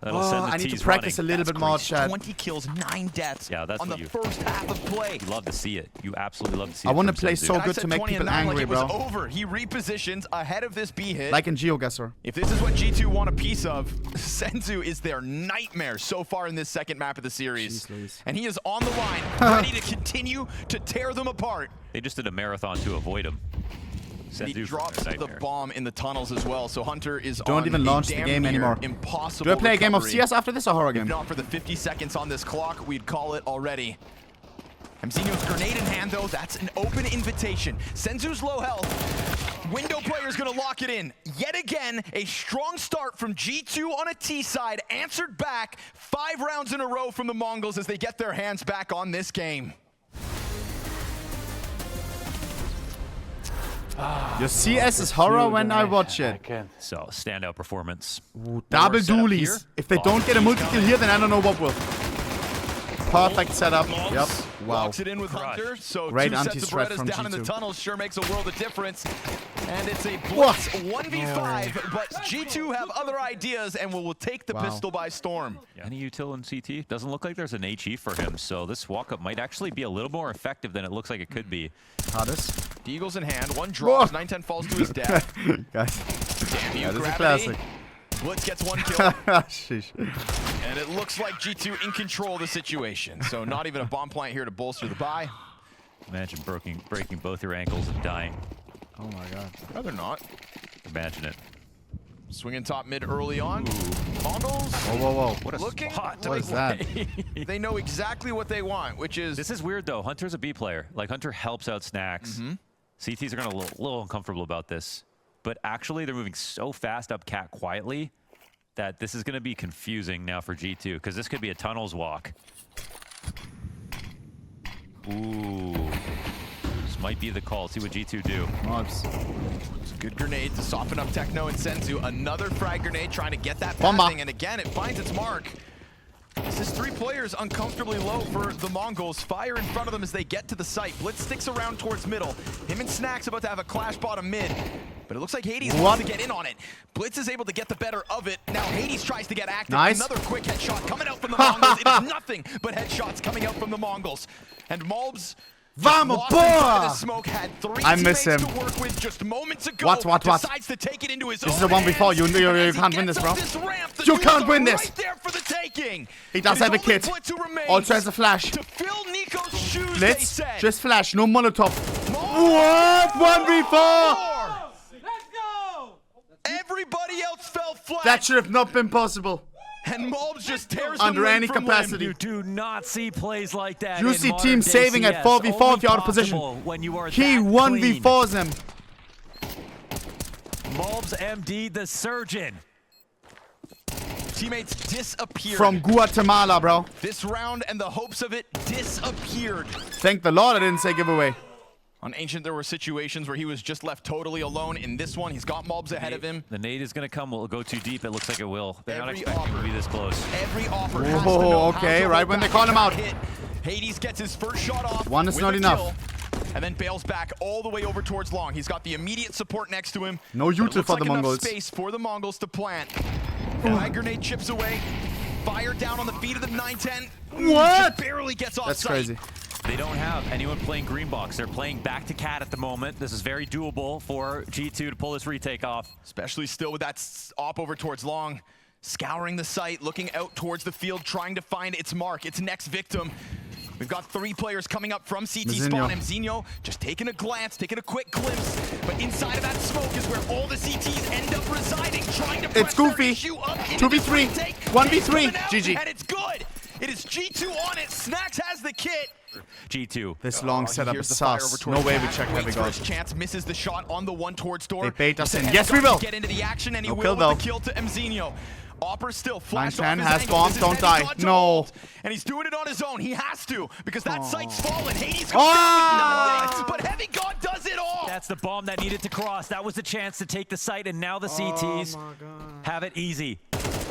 That'll Oh, send the I need to T's practice running. a little bit more, Chad. 20 kills, 9 deaths Yeah, that's on what the you- first half of play. You love to see it. You absolutely love to see it. I wanna from play Senzu. so And I good said to make 20 and people 9 angry, like it was bro. over. He repositions ahead of this B hit. Like in GeoGuessr. If this is what G2 want a piece of, Senzu is their nightmare so far in this second map of the series. Jeez Louise. And he is on the line, ready to continue to tear them apart. They just did a marathon to avoid him. And he Senzu drops the nightmare. bomb in the tunnels as well, so Hunter is Don't on even a launch the damn game near anymore. impossible Do I play a game of recovery. CS after this or horror If game? not for the 50 seconds on this clock, we'd call it already. Mzino's grenade in hand, though. That's an open invitation. Senzu's low health. Window player's gonna lock it in. Yet again, a strong start from G2 on a T side, answered back 5 rounds in a row from the Mongols as they get their hands back on this game. Your CS is horror when I watch it. So, standout performance. Ooh, double dualies. If they don't get a multi-kill here, then I don't know what will. Perfect setup. Yep. Wow. Locks it in with Hunter. So great two sets of anti-strat Berettas from down in the G2. tunnels sure makes a world of difference. And it's a blitz 1v5, but G2 have other ideas and will take the pistol by storm. Yeah. Any util in CT? Doesn't look like there's an HE for him, so this walk-up might actually be a little more effective than it looks like it could be. Hardest. Deagle's in hand, one draws, 910 falls to his death. Guys. Damn you, That is a Gravity. classic. Blitz gets one kill. Sheesh. And it looks like G2 in control of the situation. So not even a bomb plant here to bolster the buy. Imagine breaking both your ankles and dying. Oh my god. Rather not. Imagine it. Swinging top mid early on. MongolZ. Whoa, whoa, whoa. What a looking spot. What is that? They know exactly what they want, which is... This is weird, though. Hunter's a B player. Like, Hunter helps out Snacks. CTs are going to be a little uncomfortable about this. But actually, they're moving so fast up cat quietly that this is going to be confusing now for G2, because this could be a tunnels walk. Ooh. This might be the call. See what G2 do. Mobs. It's a good grenade to soften up Techno and Senzu. Another frag grenade trying to get that Bomba. passing, and again, it finds its mark. This is 3 players uncomfortably low for the MongolZ. Fire in front of them as they get to the site. Blitz sticks around towards middle. Him and Snacks about to have a clash bottom mid. But it looks like Hades wants to get in on it. Blitz is able to get the better of it. Now Hades tries to get active. Nice. Another quick headshot coming out from the MongolZ. It is nothing but headshots coming out from the MongolZ. And MongolZ Vamos, lost inside boy! the smoke, had 3 I miss teammates him. to work with just moments ago. What? Decides to take it into his This own is the one before. hands. You And as can't he win this, gets bro. up this ramp, the You dudes can't are win this. Right there for the taking. He does have a kit. Also has a flash. To fill Nico's shoes, they Blitz. said. Just flash. No Molotov. What? 1v4! Let's go! Everybody else fell flat. That should have not been possible. And MongolZ just tears Under them limb any from capacity. You do not see plays like that. You in see modern teams day saving at CS. 4v4 if Only you're out of position. possible when you are He that 1v4s them. MongolZ MD the surgeon. Teammates disappeared. From Guatemala, bro. This round and the hopes of it disappeared. Thank the Lord I didn't say giveaway. On Ancient, there were situations where he was just left totally alone. In this one, he's got MongolZ ahead of him. The nade is going to come. Will it go too deep? It looks like it will. They're not Every expecting to be this close. Every offer has to Whoa, know okay, how to right hold when they back call him that out. hit. Hades gets his first shot off. One is with not a enough. kill, and then bails back all the way over towards long. He's got the immediate support next to him. No but it util looks for like the enough MongolZ. space for the MongolZ to plant. Flag grenade chips away. Fire down on the feet of the 910. What? Just barely gets off That's sight. crazy. They don't have anyone playing green box. They're playing back to cat at the moment. This is very doable for G2 to pull this retake off. Especially still with that op over towards long. Scouring the site, looking out towards the field, trying to find its mark, its next victim. We've got 3 players coming up from CT spawn. Mzinho just taking a glance, taking a quick glimpse. But inside of that smoke is where all the CTs end up residing, trying to press It's goofy. their issue up into 2v3. this retake. 1v3. It's coming out, GG. And it's good. It is G2 on it. Snacks has the kit. G2. This long setup Here's is the fire sus. over towards No way we Cat. check Heavy Waits for God. his chance, misses the shot on the one towards door. They bait us in. Said Yes, we Heavy God will. Get into the action, and he No will kill, with though. the kill to Mzinho. Opper still flashed off 910 his has angle. bombs, This is don't Heavy die. God to No. hold, and he's doing it on his own. He has to, because that site's fallen. Hades goes Oh! down with nothing, but Heavy God does it all. That's the bomb that needed to cross. That was the chance to take the site, and now the CTs have it easy.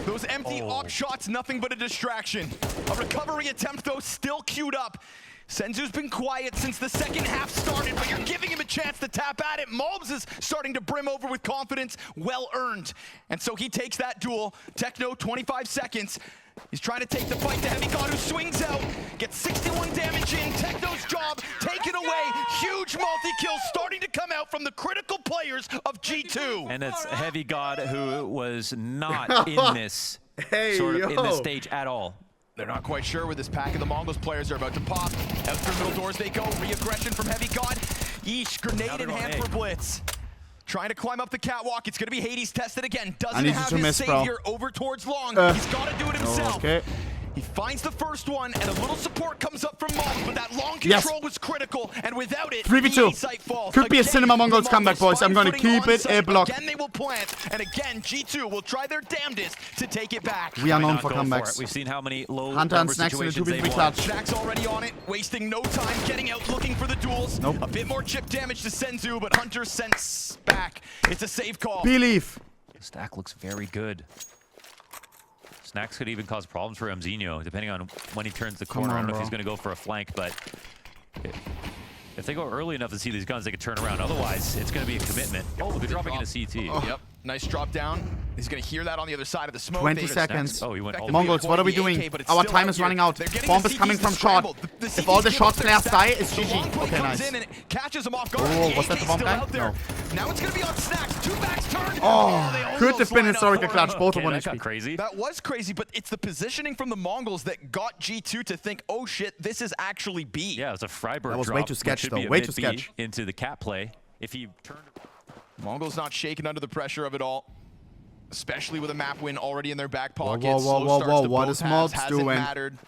Those empty op shots, nothing but a distraction. A recovery attempt, though, still queued up. Senzu's been quiet since the second half started, but you're giving him a chance to tap at it. MongolZ is starting to brim over with confidence, well earned. And so he takes that duel. Techno, 25 seconds. He's trying to take the fight to Heavy God, who swings out, gets 61 damage in. Techno's job taken away. Huge multi-kill starting to come out from the critical players of G2. And it's Heavy God who was not in this in this stage at all. They're not quite sure where this pack of the MongolZ players are about to pop. Out through middle doors they go. Re-aggression from Heavy God. Yeesh, grenade in hand for Blitz. Trying to climb up the catwalk. It's going to be Hades tested again. Doesn't have his savior over towards long. He's got to do it himself. Okay. He finds the first one, and a little support comes up from Mong, but that long control was critical, and without it, 3v2. Could be a Cinema Mongols comeback, boys. I'm gonna keep it a block. Again, they will plant, and again, G2 will try their damnedest to take it back. We are known for comebacks. We've seen how many low Hunter and Snacks in the 2v3 clutch. Snacks already on it, wasting no time, getting out, looking for the duels. Nope. A bit more chip damage to Senzu, but Hunter sends back. It's a save call. Believe. Stack looks very good. Snacks could even cause problems for Mzinho, depending on when he turns the corner. I don't know if he's going to go for a flank, but if they go early enough to see these guns, they can turn around. Otherwise, it's going to be a commitment. Oh, they're dropping into CT. Oh. Yep, nice drop down. He's going to hear that on the other side of the smoke. 20 seconds. Oh, he went all Mongols, what are we doing? Our time is running out. Bomb is coming from short. If all the short players die, it's GG. Okay, nice. Catches him off guard. Oh, was that the bomb guy? No. Now it's going to be on Snacks. Two backs turned. Oh, could have been historical clutch. Both of 1 that got HP. crazy. That was crazy, but it's the positioning from the Mongols that got G2 to think, oh shit, this is actually B. Yeah, it was a Freiburg That was drop, way too sketch, which should though. be a Way mid too B sketch. into the cat play. If he turned... Mongols not shaken under the pressure of it all, especially with a map win already in their back pocket. Whoa, what is Mobs doing? Mattered.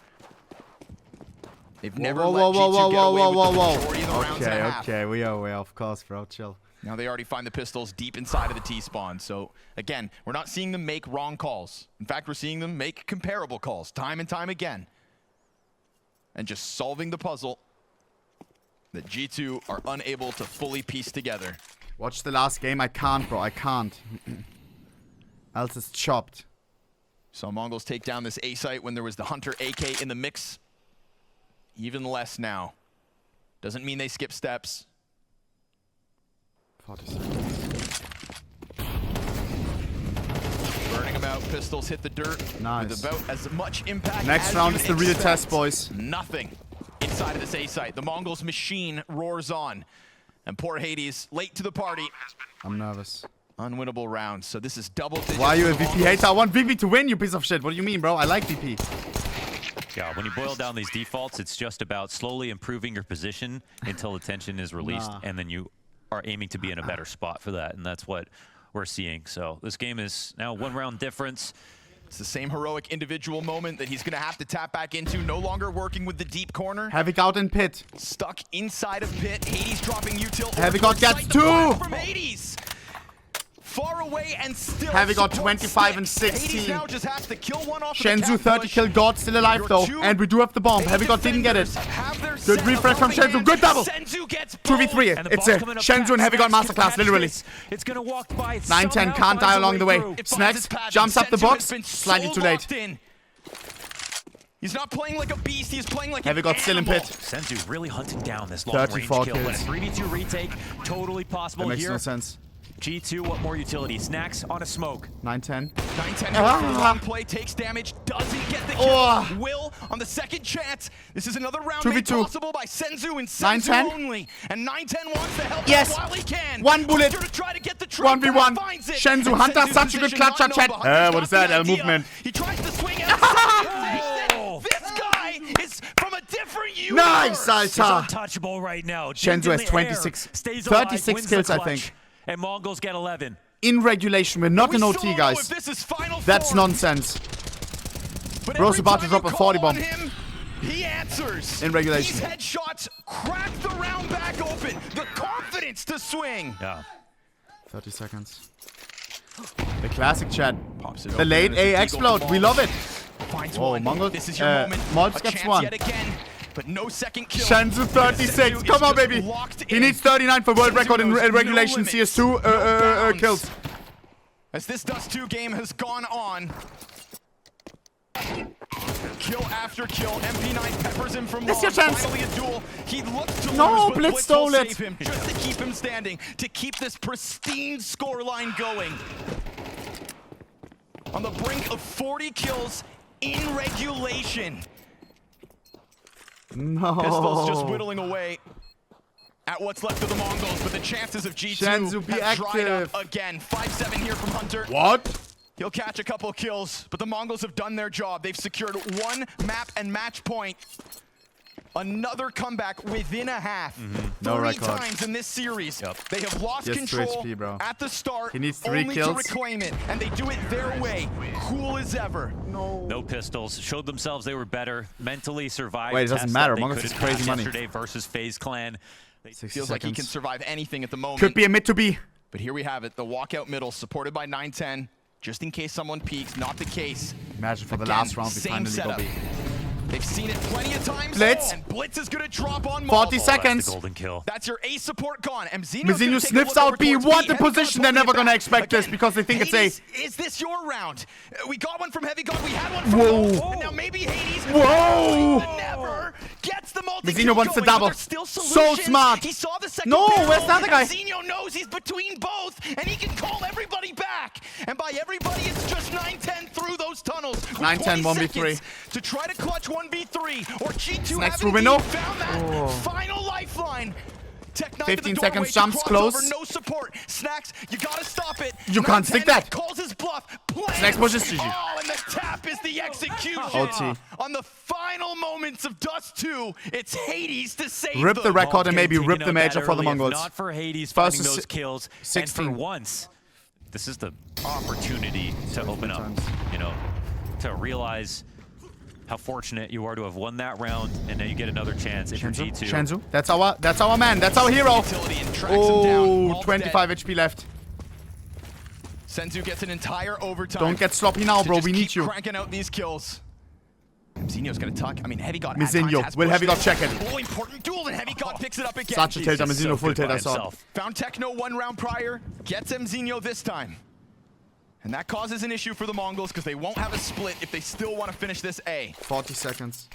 They've never let G2 get away with the majority of the rounds and a half. Okay, we are aware, of course, bro. Chill. Now they already find the pistols deep inside of the T-spawn. So again, we're not seeing them make wrong calls. In fact, we're seeing them make comparable calls time and time again. And just solving the puzzle that G2 are unable to fully piece together. Watch the last game. I can't, bro. I can't. Else it's chopped. So Mongols take down this A site when there was the Hunter AK in the mix. Even less now. Doesn't mean they skip steps. 40 seconds. Burning them out. Pistols hit the dirt. Nice. With about as much impact Next as round you'd is the real expect. test, boys. Nothing inside of this A site. The Mongols machine roars on. And poor Hades, late to the party. I'm nervous. Unwinnable rounds. So this is double digits. Why are you a for the VP Mongols. hater? I want VP to win, you piece of shit. What do you mean, bro? I like VP. Yeah, when you boil down these defaults, it's just about slowly improving your position until the tension is released, and then you are aiming to be in a better spot for that, and that's what we're seeing. So this game is now 1 round difference. It's the same heroic individual moment that he's going to have to tap back into. No longer working with the deep corner. Havoc out in pit. Stuck inside of pit. Hades dropping util. Havoc got gets 2. From Hades. Far away and still. Havoc got 25 and 16. Hades now just has to kill one off Shenzhou 30 kill God still alive though. And we do have the bomb. Havoc God didn't get it. Good refresh from Shenzhou. Good double. 2v3. It's a Shenzhou and Havoc God masterclass, literally. It's gonna walk by. 9-10 can't die along the way. Snacks jumps up the box. Slightly too late. He's not playing like a beast, he's playing like Havoc God still in pit. Senzu really hunting down this long range kill, but a 3v2 retake, totally possible here. here. That makes no sense. G2, what more utility? Snacks on a smoke. 9-10. 9-10 long play, takes damage, doesn't get the kill. Will on the second chance. This is another round made possible by Senzu and Senzu only. And 9-10 wants to help while he can. 1 bullet. To try to get the 1v1. Shenzhou Hunter, such a good clutch shot, chat. What is that? Movement. He tries to swing out. This guy is from a different universe. Nice, Alter. He's untouchable right now. Shenzhou has 26. 36 kills, I think. And Mongols get 11. In regulation, we're not in OT, guys. That's nonsense. Bro's about to drop a 40 bomb. He answers. In regulation. These headshots crack the round back open. The confidence to swing. Yeah. 30 seconds. The classic chat. The late A explode. We love it. Oh, Mongols. This is your moment. Mobs gets 1. But no second kill. Shenzhou 36. Come on, baby. He needs 39 for world record in regulation CS2 kills. As this Dust 2 game has gone on. Kill after kill. MP9 peppers him from long. Finally a duel. He looks to lose, Blitz stole it. Save him just to keep him standing, to keep this pristine scoreline going. On the brink of 40 kills in regulation. No. Pistols just whittling away at what's left of the Mongols, but the chances of G2 have dried up again. 5-7 here from Hunter. What? He'll catch a couple kills, but the Mongols have done their job. They've secured 1 map and match point. Another comeback within a half. No 3 record. times in this series. They have lost Just control 2 HP, bro. at the start. He needs 3 only kills. to reclaim it, and they do it their way. Cool as ever. No pistols. Showed themselves they were better. Mentally survived. Wait, it doesn't matter. MongolZ is crazy money. Yesterday versus FaZe Clan. Feels like he can survive anything at the moment. Could be a mid to B. But here we have it. The walkout middle supported by 910. Just in case someone peeks. Not the case. Imagine for the Again, last round we same finally setup. go B. They've seen it plenty of times. Blitz. And Blitz is going to drop on 40 Marvel. seconds. That's the golden kill. That's your A support gone. Mizzino sniffs out B. What the position? They're never going to expect this because they think it's A. Is this your round? We got one from Heavy God. We had one from Whoa. and now maybe Hades. Whoa. Never gets the multi. Mizzino wants the double. So smart. He saw the second No, barrel, where's the other guy? Mizzino knows he's between both, and he can call everybody back. And by everybody, it's just 910 through those tunnels. 910 1v3 to try to clutch 1v3 or G2 Next haven't window. even found that final lifeline. Tech 9 15 to the seconds, doorway, jumps crossover, close. No support. Snacks, you gotta stop it. You can't stick that. Calls his bluff. Plans. Snacks pushes GG. Oh, and the tap is the execution. OT. On the final moments of Dust 2, it's Hades to save Rip them. the record and Ball maybe game rip taken the out major that for the early. If Mongols. Not for Hades First finding is those kills. 16. And for once, this is the opportunity to open up, you know, to realize how fortunate you are to have won that round, and then you get another chance if you're G2. Shenzu, that's our man, that's our hero. Oh, 25 HP left. Senzu gets an entire overtime. Don't get sloppy now, bro. We need you. Cranking out these kills. Mzino's gonna tuck. I mean, Heavy God. Mizzino, will Heavy God check it? Oh, important duel, and Heavy God picks it up again. Such a tilt, Mizzino full tilt, I saw. Found Techno 1 round prior, gets Mzino this time. And that causes an issue for the Mongols because they won't have a split if they still want to finish this A. 40 seconds.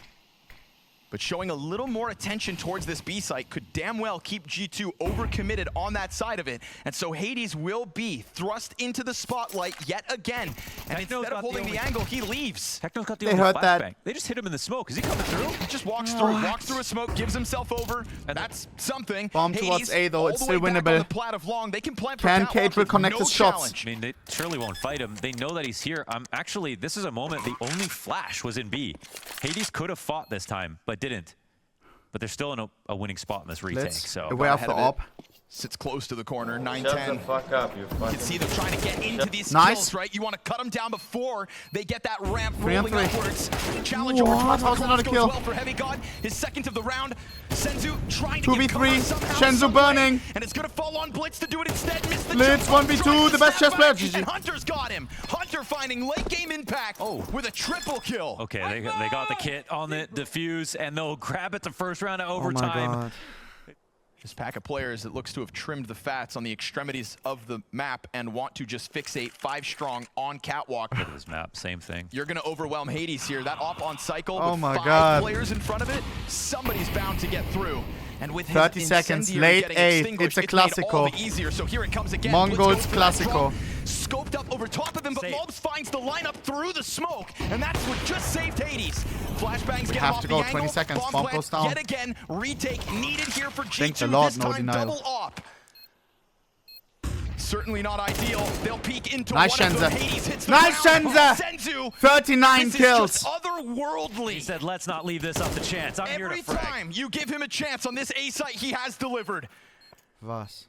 But showing a little more attention towards this B site could damn well keep G2 overcommitted on that side of it. And so Hades will be thrust into the spotlight yet again. And instead of holding the angle, he leaves. Techno's got the They heard that. flashbang. They just hit him in the smoke. Is he coming through? He just walks through a smoke, gives himself over, and that's something. Bomb Hades, towards A though, it's still all the way back winnable. on the plat of long. They can plant for Can catwalk Cade with connect no his shots? challenge. I mean, they surely won't fight him. They know that he's here. Actually, this is a moment. The only flash was in B. Hades could have fought this time, but didn't. But they're still in a winning spot in this retake. So away off the op. Sits close to the corner, 9-10. Shut the fuck up, you fucking... You can see them trying to get into these Nice. skills, right? You want to cut them down before they get that ramp 3 on rolling 3. upwards. Challenge What? over towards How's another goes kill? well for Heavy God. His second of the round. Senzu trying to 2v3. get cover somehow, Shenzu some way. burning. And it's going to fall on Blitz to do it instead. Missed the Blitz, jump. 1v2, Trying to the best snap chess player, back, GG. And Hunter's got him. Hunter finding late game impact with a triple kill. okay, they got the kit on the defuse, and they'll grab it the first round of overtime. Oh my God. This pack of players that looks to have trimmed the fats on the extremities of the map and want to just fixate 5 strong on catwalk. Look at this map, same thing. You're going to overwhelm Hades here. That op on cycle Oh with my 5 God. players in front of it, somebody's bound to get through. And with 30 his seconds, incendiary late getting A. extinguished, It's a made all classico. the easier. So here it comes again. MongolZ Blitz goes for that classico. drop. Scoped up over top of him, but Mobs finds the lineup through the smoke, and that's what just saved Hades. Flashbangs get have off to the go, angle. 20 seconds, Bomb bomb plant goes down. Yet again, retake needed here for Thank G2 the Lord, this no time, denial. double op. Certainly not ideal. They'll peek into Nice one of them. Shenza. Hades hits the Nice ground. Shenza. Senzu. 39 This kills. is just otherworldly. He said, let's not leave this up to chance. I'm here Every to frag. time you give him a chance on this A site, he has delivered. Was?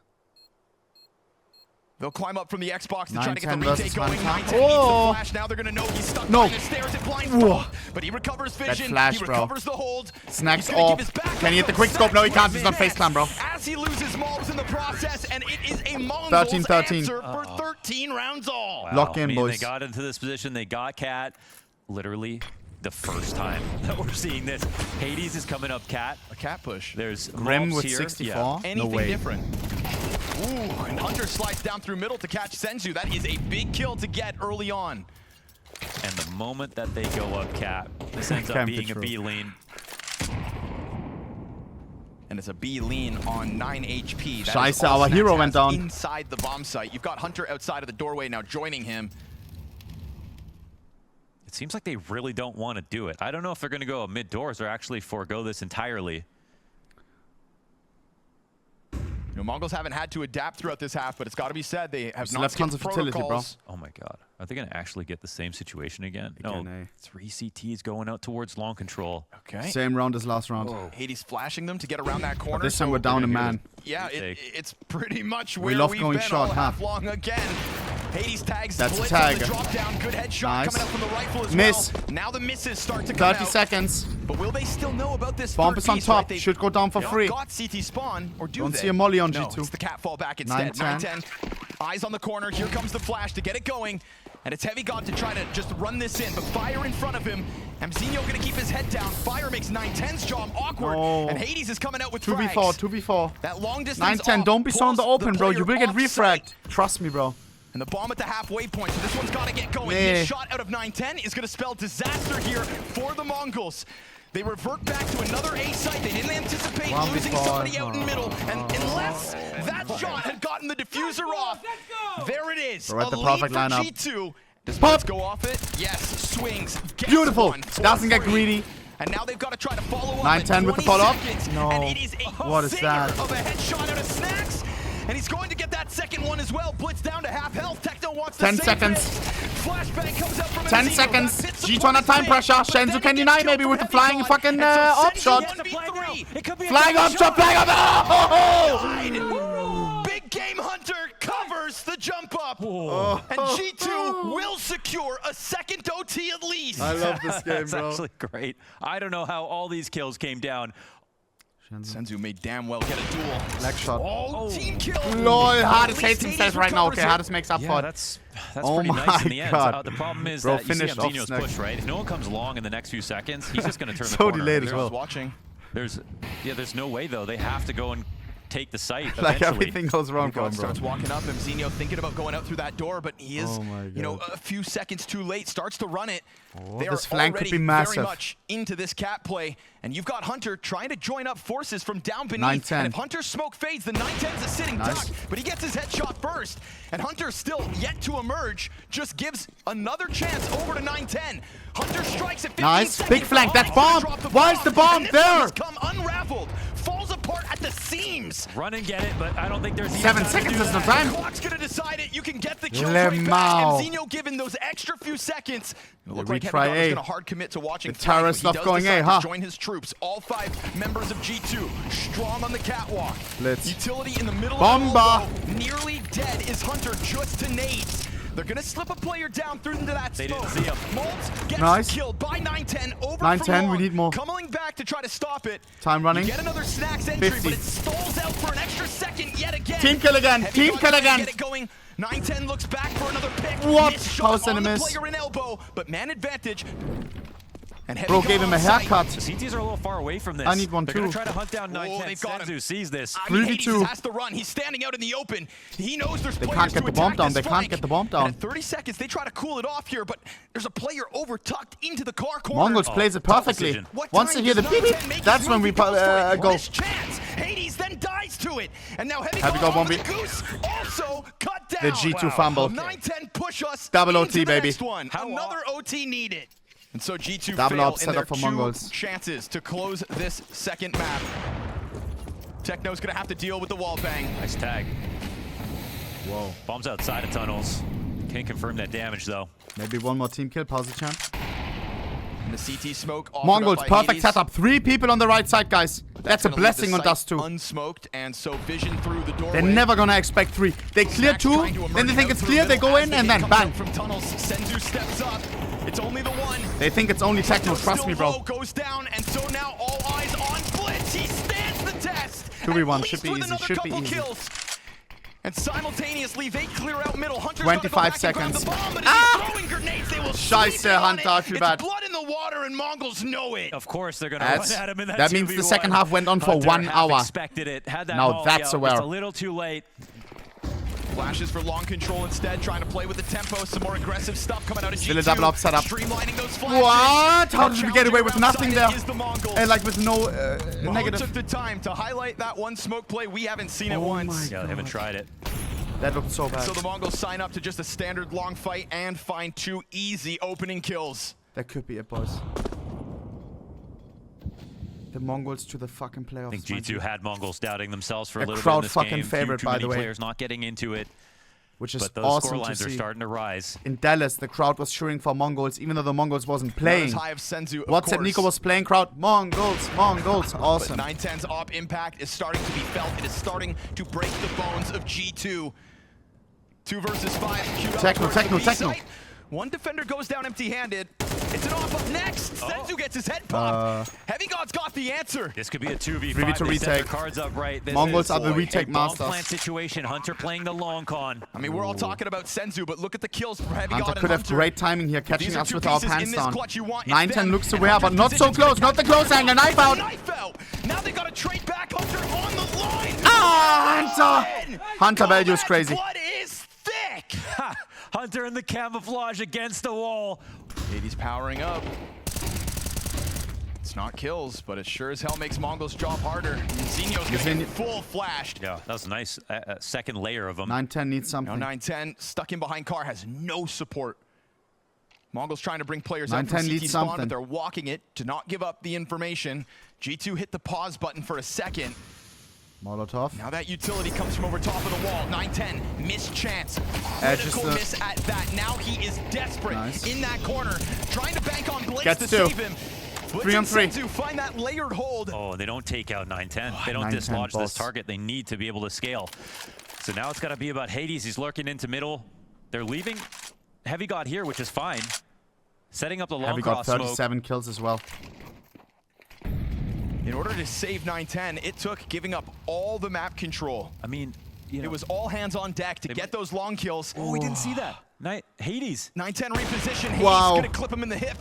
They'll climb up from the Xbox to try to get the 9-10 retake versus going. 9-10. 9-10 needs Oh. the flash. Now they're going to know he's stuck No. behind the stairs at blind Whoa. spot. But he recovers vision. flash, he bro. recovers the hold. Snacks He's gonna off. give his back Can he up. hit the quick scope? No, he can't. Snacks He's on face cam, bro. As he loses mobs in the process, and it is a MongolZ 13-13. answer for 13 rounds all. Wow. Lock in, I mean, boys. They got into this position. They got Cat. Literally the first time that we're seeing this. Hades is coming up Cat. A cat push. There's Grim mobs with here. 64. Yeah. Anything No way. different. Ooh, and Hunter slides down through middle to catch Senzu. That is a big kill to get early on. And the moment that they go up Cat, this ends up Can't being be a true. B lane. And it's a B lean on 9 HP. That is Scheiße, all our Snacks hero has went down. inside the bomb site. You've got Hunter outside of the doorway now joining him. It seems like they really don't want to do it. I don't know if they're going to go mid doors or actually forego this entirely. You know, MongolZ haven't had to adapt throughout this half, but it's got to be said they have not tons skipped of utility, bro. protocols. Oh my god. Are they going to actually get the same situation again? No. 3 CTs going out towards long control. Okay. Same round as last round. Whoa. Hades flashing them to get around that corner. This time we're down a man. Yeah, it's pretty much where we love we've going been short, all half long again. Hades tags That's blitz a tag. on the drop down. Good headshot Nice. coming out from the rifle as Miss. well. Now the misses start to come 30 out. seconds. But will they still know about this Bomb third is on piece, top. Right? Should go down for free. Got CT spawn, or do Don't they? see a molly on no, G2. It's the cat fall back instead. 9-10. Eyes on the corner. Here comes the flash to get it going. And it's Heavy God to try to just run this in. But Fire in front of him. Mzinho gonna keep his head down. Fire makes 9-10's job awkward. No. And Hades is coming out with 2v4, frags. 2v4. That long distance 9-10, don't be so in the pulls open, bro. You will get offside. refragged. Trust me, bro. And the bomb at the halfway point, so this one's got to get going. Yeah. This shot out of 9-10 is going to spell disaster here for the MongolZ. They revert back to another A site. They didn't anticipate losing somebody out in middle. And unless that shot had gotten the diffuser off, there it is. We're at a the lead perfect for lineup. G2. Does Pop. Pop go off it? Yes. Swings. Gets Beautiful. one. Doesn't get 12-3. greedy. And now they've got to try to follow up. 9-10 with the 20 follow-up. seconds. No. And it is a What is zinger that? of a headshot out of Snacks. And he's going to get that second one as well. Blitz down to half health. Techno wants to 10 save seconds. it. Flashbang comes out from 10 Mzinho. seconds. That hits the G2 under time point pressure. but Shenzu then can he deny gets maybe killed with the for flying Heavy God. fucking And so op Senzu shot. 1v3. It could be a Flying up shot, flying up. Oh! Big Game Hunter covers the jump up. And G2 will secure a second OT at least. I love this game, That's bro. actually great. I don't know how all these kills came down. Senzu may damn well get a duel. Leg shot. Oh, team kill. Lol, Hades At hates least himself Hades right now. Okay, recovers it. Hades makes up for Yeah, it. that's Oh pretty my nice in the end. God. The problem is Bro, that you see finished off Mzinho's Snack. push, right? If no one comes along in the next few seconds, he's just going to turn the So corner. delayed as I well. was watching. There's no way, though. They have to go and take the site Like eventually. everything goes wrong for him, bro. Starts walking up. Mzinho thinking about going out through that door, but he is, Oh my you know, God. a few seconds too late. Starts to run it. Oh, they this are flank could already be massive. very much into this cat play, and you've got Hunter trying to join up forces from down beneath. 9-10. And if Hunter's smoke fades, the 9-10's a sitting Nice. duck, but he gets his headshot first. And Hunter still yet to emerge, just gives another chance over to 9-10. Hunter strikes at 15 Nice. seconds. Big flank. That's He's gonna bomb. drop the Why is the bomb And this there? one has come unraveled, falls apart at the seams. Run and get it, but I don't think there's even 7 time to seconds do is no that. time. Clock's gonna decide it. You can get the kills right back. Lemao. And Mzinho given those extra few seconds. It looked like retry Heavy God was A. gonna hard commit to watching. The terror flank, but he stuff does going decide A, to huh? Join his troops. All 5 members of G2 strong on the catwalk. Blitz. Utility in the middle Bomba. of the elbow. Nearly dead is Hunter just to nades. They're gonna slip a player down through into that They smoke. didn't see him. MongolZ gets Nice. killed by 9-10 over 9-10, from long. we need more. Coming back to try to stop it. Time running. You get another Snacks entry, 50. but it stalls out for an extra second yet again. Team kill again. Heavy Team God kill trying to again. Get it going. 9-10 looks back for another pick. What? Missed How shot is that a on the miss? player in elbow, but man advantage. And Heavy Bro God gave him a on site. haircut. The CTs are a little far away from this. I need one They're too. going to try to hunt down 9-10. they've got him. Senzu sees this. I mean, 3v2. Hades has to run. He's standing out in the open. He knows there's They players can't get to the bomb attack down. this They can't flank. get the bomb down. And at 30 seconds, they try to cool it off here, but there's a player over tucked into the car corner. MongolZ plays it tough perfectly. decision. What Once time they hear the does beep 9-10 beep, make that's his when move? we He goes for it. go. This chance. Hades then dies to it. And now Heavy Heavy God God on the 1v. goose also cut down. The G2 fumble. 9-10 push us Double into OT, the baby. next one. Another OT needed. And so G2 Double fail up in set their up for 2 MongolZ. chances to close this second map. Techno's gonna have to deal with the wall bang. Nice tag. Whoa. Bombs outside of tunnels. Can't confirm that damage, though. Maybe one more team kill. Pause the chance. And the CT smoke offered MongolZ, up by perfect Hades. setup. 3 people on the right side, guys. That's a Gonna leave blessing the on site Dust 2. Unsmoked, and so vision through the doorway. They're never gonna expect 3. They clear Snacks 2, trying to then emerge they think out it's through clear, the they middle go as in, the and hit then comes bang. out from tunnels. Senzu steps up. It's only the one. They think it's only Techno, trust me, bro. Still low, goes down, and so now all eyes on Blitz. He stands the test. 2v1, At should least be with easy, another should be couple easy. kills. And simultaneously, they clear out middle. Hunter's 25 gotta go back and grab seconds. the bomb, but if he's throwing grenades, they will Scheiße, sweep it on Hunter, I it. feel It's bad. blood in the water, and MongolZ know it. Of course, they're going to run at him in That means the 2v1. second half went on for Hunter 1 half hour. expected it. Had that Now molly that's out, aware. just a little too late. Flashes for long control instead, trying to play with the tempo. Some more aggressive stuff coming out of Still G2. a double up setup. Streamlining those flashes. What? How The did we get away with challenger nothing there? outside is the MongolZ. Like with no Mo negative. took the time to highlight that one smoke play. We haven't seen it Oh once. Yeah, they haven't tried it. That looked so bad. So the MongolZ sign up to just a standard long fight and find 2 easy opening kills. That could be it, boys. the Mongols to the fucking playoffs. I think G2 had Mongols doubting themselves for a little bit crowd in this fucking game. favorite, by the way. Players not getting into it. Which is but those awesome scorelines to are see. starting to rise. In Dallas, the crowd was cheering for Mongols, even though the Mongols wasn't playing. High of Senzu, What's that Nico was playing, crowd? Mongols, Mongols, awesome. But 910's op impact is starting to be felt. It is starting to break the bones of G2. 2 versus 5. Techno. One defender goes down empty-handed. It's an off up next. Senzu gets his head popped. Heavy God's got the answer. This could be a 2v5. 3v2 They set their retake. cards up right. This Mongols is are the a retake bomb masters. plant situation. Hunter playing the long con. I mean, we're all talking about Senzu, but look at the kills from Heavy God Hunter and could have Hunter. great timing here, catching us with our pants down. 910 looks them. aware, but not so close. Not the close angle. Knife out. Now they got to trade back. Hunter on the line. Ah, Hunter. Hunter value is crazy. Blood is thick. Hunter in the camouflage against the wall. 80's powering up. It's not kills, but it sure as hell makes Mongol's job harder. Zinio's gonna get full flashed. Yeah, that was a nice second layer of them. 910 needs something. Now 910 stuck in behind car, has no support. Mongol's trying to bring players up from CT needs spawn, something. but they're walking it to not give up the information. G2 hit the pause button for a second. Molotov. Now that utility comes from over top of the wall. 910, missed chance. Critical miss at that. Now he is desperate in that corner, trying to bank on Blitz to save him. 3 on 3. To find that layered hold. Oh, they don't take out 910. They don't dislodge this target. They need to be able to scale. So now it's got to be about Hades. He's lurking into middle. They're leaving Heavy God here, which is fine. Setting up the long cross smoke. Heavy God 37 kills as well. In order to save 910, it took giving up all the map control. I mean, you know, it was all hands on deck to get those long kills. Oh, we didn't see that. Hades. 910 reposition. Hades gonna clip him in the hip.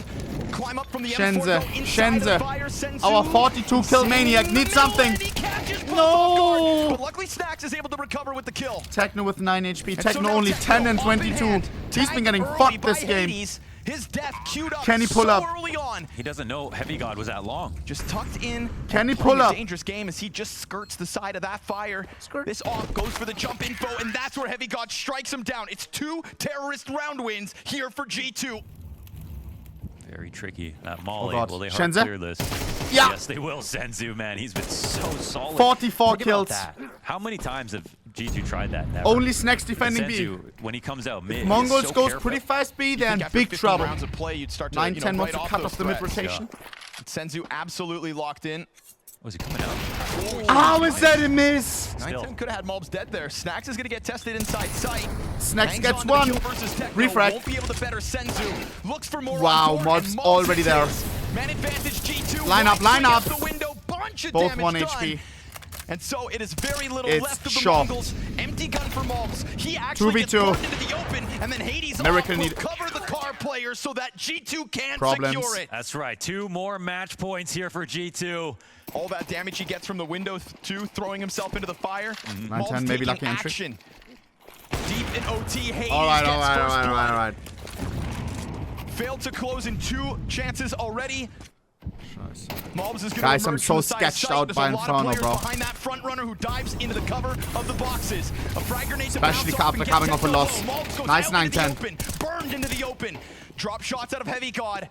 Climb up from the M4. Shenze. Our 42 kill maniac needs something. No. But luckily Snacks is able to recover with the kill. Techno with 9 HP. Techno only 10 and 22. He's been getting fucked this game. His death queued up. Can he pull up? Early on. He doesn't know Heavy God was that long. Just tucked in. Can he pull up? Dangerous game as he just skirts the side of that fire. This off goes for the jump info, and that's where Heavy God strikes him down. It's 2 terrorist round wins here for G2. Very tricky. That Molly. Will they Shenze? clear this? Yeah. Yes, they will. Senzu, man, he's been so solid. 44 Forget kills. about that. How many times have G2 tried that? Never. Only Snacks defending B. Senzu, when he comes out mid, Mongols so goes careful. pretty fast B, they're in big trouble. Rounds of play, you'd start to, 910 wants to cut off the mid rotation. Senzu absolutely locked in. Was he coming out? How is that a miss? 910 could have had Mulbs dead there. Snacks is going to get tested inside sight. Snacks gets one. Refract. Won't be able to better Senzu. Looks for more. Wow, Mulbs already there. Man advantage G2. Line up. The window. Bunch of both damage 1 done. HP. And so it is very little left of the sharp. Mongols. Empty gun for Mulbs. He actually gets burned into the open, and then Hades will cover the car player so that G2 can secure it. That's right. 2 more match points here for G2. All that damage he gets from the window, too, throwing himself into the fire. 910 maybe lucky entry. Action. Deep in OT, Hades all gets right. Failed to close in 2 chances already. Mulbs is Guys, I'm so sketched out by Inferno, bro. Behind that front runner who dives into the cover of the boxes. A frag grenade to especially after coming off a loss. Nice 910. Burned into the open. Drop shots out of Heavy God.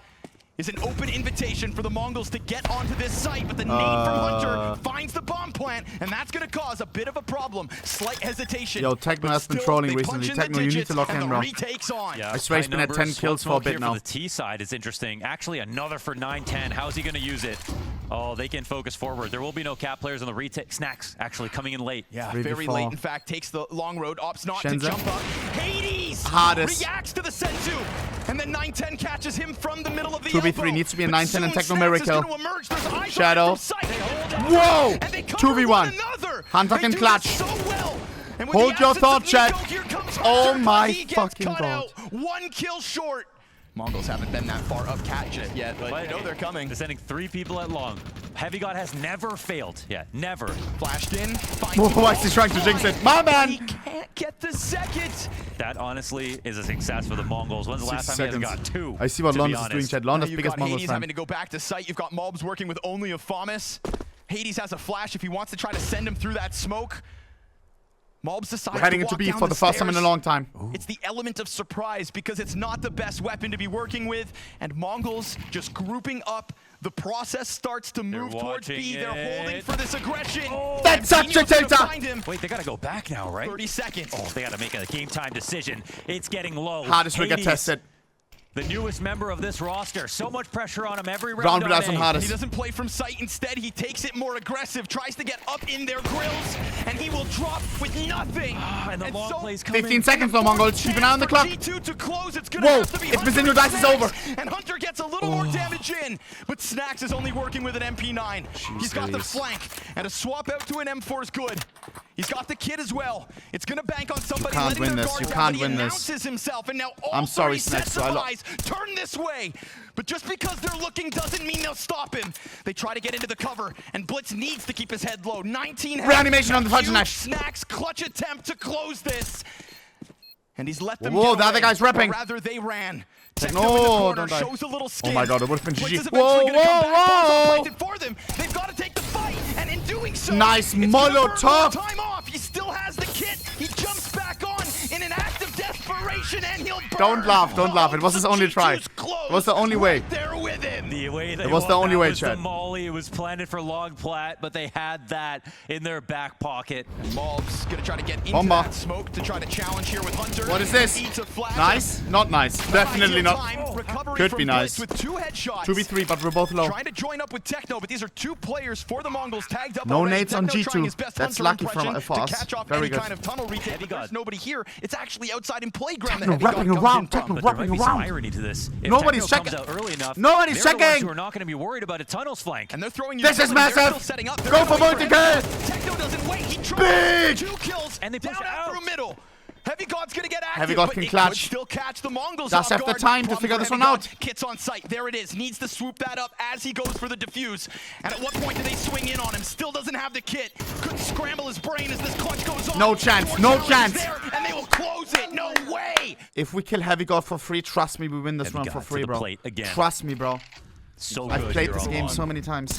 Is an open invitation for the Mongols to get onto this site, but the nade from Hunter finds the bomb plant, and that's going to cause a bit of a problem. Slight hesitation. Yo, Techno has been trolling recently. Techno, you need to lock in, bro. Yeah, I swear he's been at 10 kills for a bit now. The T side is interesting. Actually, another for 910. How's he going to use it? Oh, they can focus forward. There will be no cap players on the retake. Snacks actually coming in late. Yeah, very late. In fact, takes the long road. Opts not to jump up. Hades reacts to the Senzu, and then 910 catches him from the middle of the 2v3 needs to be a 910 and Techno Miracle. Shadow. Whoa! 2v1. Hunter can clutch. Hold your thought, chat. Oh my fucking god. 1 kill short. Mongols haven't been that far up cat yet, but you know they're coming. They're sending 3 people at long. Heavy God has never failed. Yeah, never. Flashed in. Why is he trying to jinx it? My man! He can't get the second. That honestly is a success for the Mongols. When's the last time he got 2? I see what London's is doing, Chad. London's biggest Mongols Hades fan. having to go back to site. You've got Mulbs working with only a Fomus. Hades has a flash if he wants to try to send him through that smoke. Mulbs decides heading into B for the first time in a long time. It's the element of surprise because it's not the best weapon to be working with, and Mongols just grouping up The process starts to move towards B. They're holding for this aggression. Oh, that's such a TikTok. Wait, they got to go back now, right? 30 seconds. Oh, they got to make a game time decision. It's getting low. Hardest will get tested. The newest member of this roster. So much pressure on him every Round round. on hardest. He doesn't play from sight. Instead, he takes it more aggressive, tries to get up in their grills, and he will drop with nothing. And the long plays coming. 15 seconds though, MongolZ. Keep an eye on the clock. G2 to close. It's gonna Whoa, have to be it's Mizinho Dice is over. And Hunter gets a little more damage in, but Snax is only working with an MP9. He's got the flank, and a swap out to an M4 is good. He's got the kid as well. It's gonna bank on somebody. You can't win this. You can't win this. Himself, and now all I'm sorry, sets Snax. of eyes turn this way. But just because they're looking doesn't mean they'll stop him. They try to get into the cover, and Blitz needs to keep his head low. 19 reanimation on the Fudge Knife. Snax clutch attempt to close this. And he's let them Whoa, get the other away, guy's repping. Rather, they ran. No, don't die. Shows a little skin. Oh my god, it would have been GG. Whoa, whoa, whoa. For them. They've got to take the fight, and in doing so, nice Molotov. Time off. He still has the kit. He jumps back on in an act of desperation, and he'll burn. Don't laugh. It was his only try. It was the only way. There with him. The way they it was the only way, Chad. The molly. It was planted for long plat, but they had that in their back pocket. MongolZ gonna try to get into that smoke to try to challenge here with Hunter. What is this? Nice? Not nice. Definitely not. Could be nice. With 2 headshots. 2v3, but we're both low. Trying to join up with Techno, but these are 2 players for the MongolZ tagged up. No already. nades on Techno G2. That's lucky from us. Very good. Kind of tunnel retake, but there's nobody here. It's actually outside in playground. Techno wrapping around. Techno wrapping around. Irony to this. If Nobody's Techno checking. Comes out early enough, Nobody's checking. We're not going to be worried about a tunnel's flank. And they're throwing. This is massive. Go for multi-kill. Techno doesn't wait. He Big. 2 kills and they push out through middle. Heavy God's gonna get active. Heavy God can clutch. Still catch the MongolZ. Does have the time to figure this one out. Kit's on site. There it is. Needs to swoop that up as he goes for the defuse. And at what point do they swing in on him? Still doesn't have the kit. Could scramble his brain as this clutch goes on. No chance. No chance. There, and they will close it. No way. If we kill Heavy God for free, trust me, we win this run for free, bro. Trust me, bro. So I've played this game so many times.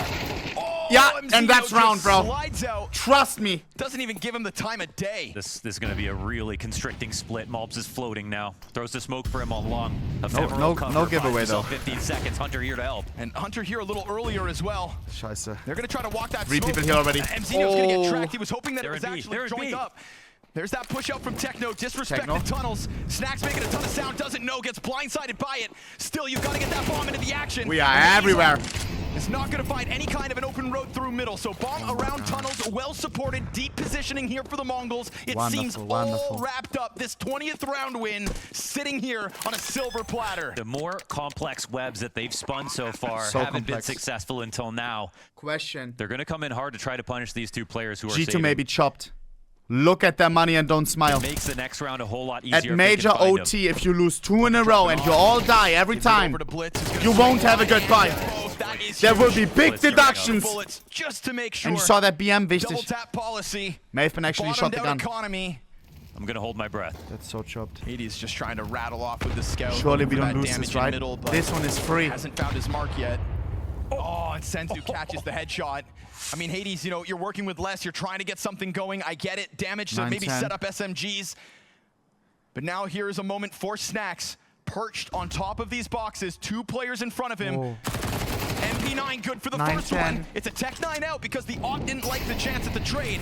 Oh, yeah, MZ and that's round, bro. Out. Trust me. Doesn't even give him the time of day. This is going to be a really constricting split. MongolZ is floating now. Throws the smoke for him on long. No giveaway, though. 15 seconds. Hunter here to help. And Hunter here a little earlier as well. Scheiße. They're going to try to walk that 3 smoke. people here already. MZ's going to get tracked. He was hoping that it was actually joined up. There's that push out from Techno. Disrespected tunnels. Snax making a ton of sound. Doesn't know. Gets blindsided by it. Still, you've got to get that bomb into the action. We are everywhere. It's not going to find any kind of an open road through middle. So bomb around tunnels. Well supported. Deep positioning here for the MongolZ. It seems all wrapped up. This 20th round win sitting here on a silver platter. The more complex webs that they've spun so far haven't been successful until now. Question. They're going to come in hard to try to punish these 2 players who are G2 may be chopped. Look at their money and don't smile. It makes the next round a whole lot easier. At major OT, if you lose 2 in a row and you all die every time, you won't have a good fight. There will be big deductions. Just to make sure. And you saw that BM, wichtig. Double tap policy. May have been actually shot the gun. Economy. I'm going to hold my breath. That's so chopped. 80's just trying to rattle off with the scout. Surely we don't lose this, right? Middle, this one is free. Hasn't found his mark yet. Oh, and Senzu catches the headshot. I mean, Hades, you know, you're working with less. You're trying to get something going. I get it. Damage to maybe set up SMGs. But now here is a moment for Snax. Perched on top of these boxes. 2 players in front of him. Whoa. MP9 good for the first one. It's a Tech 9 out because the Ock didn't like the chance at the trade.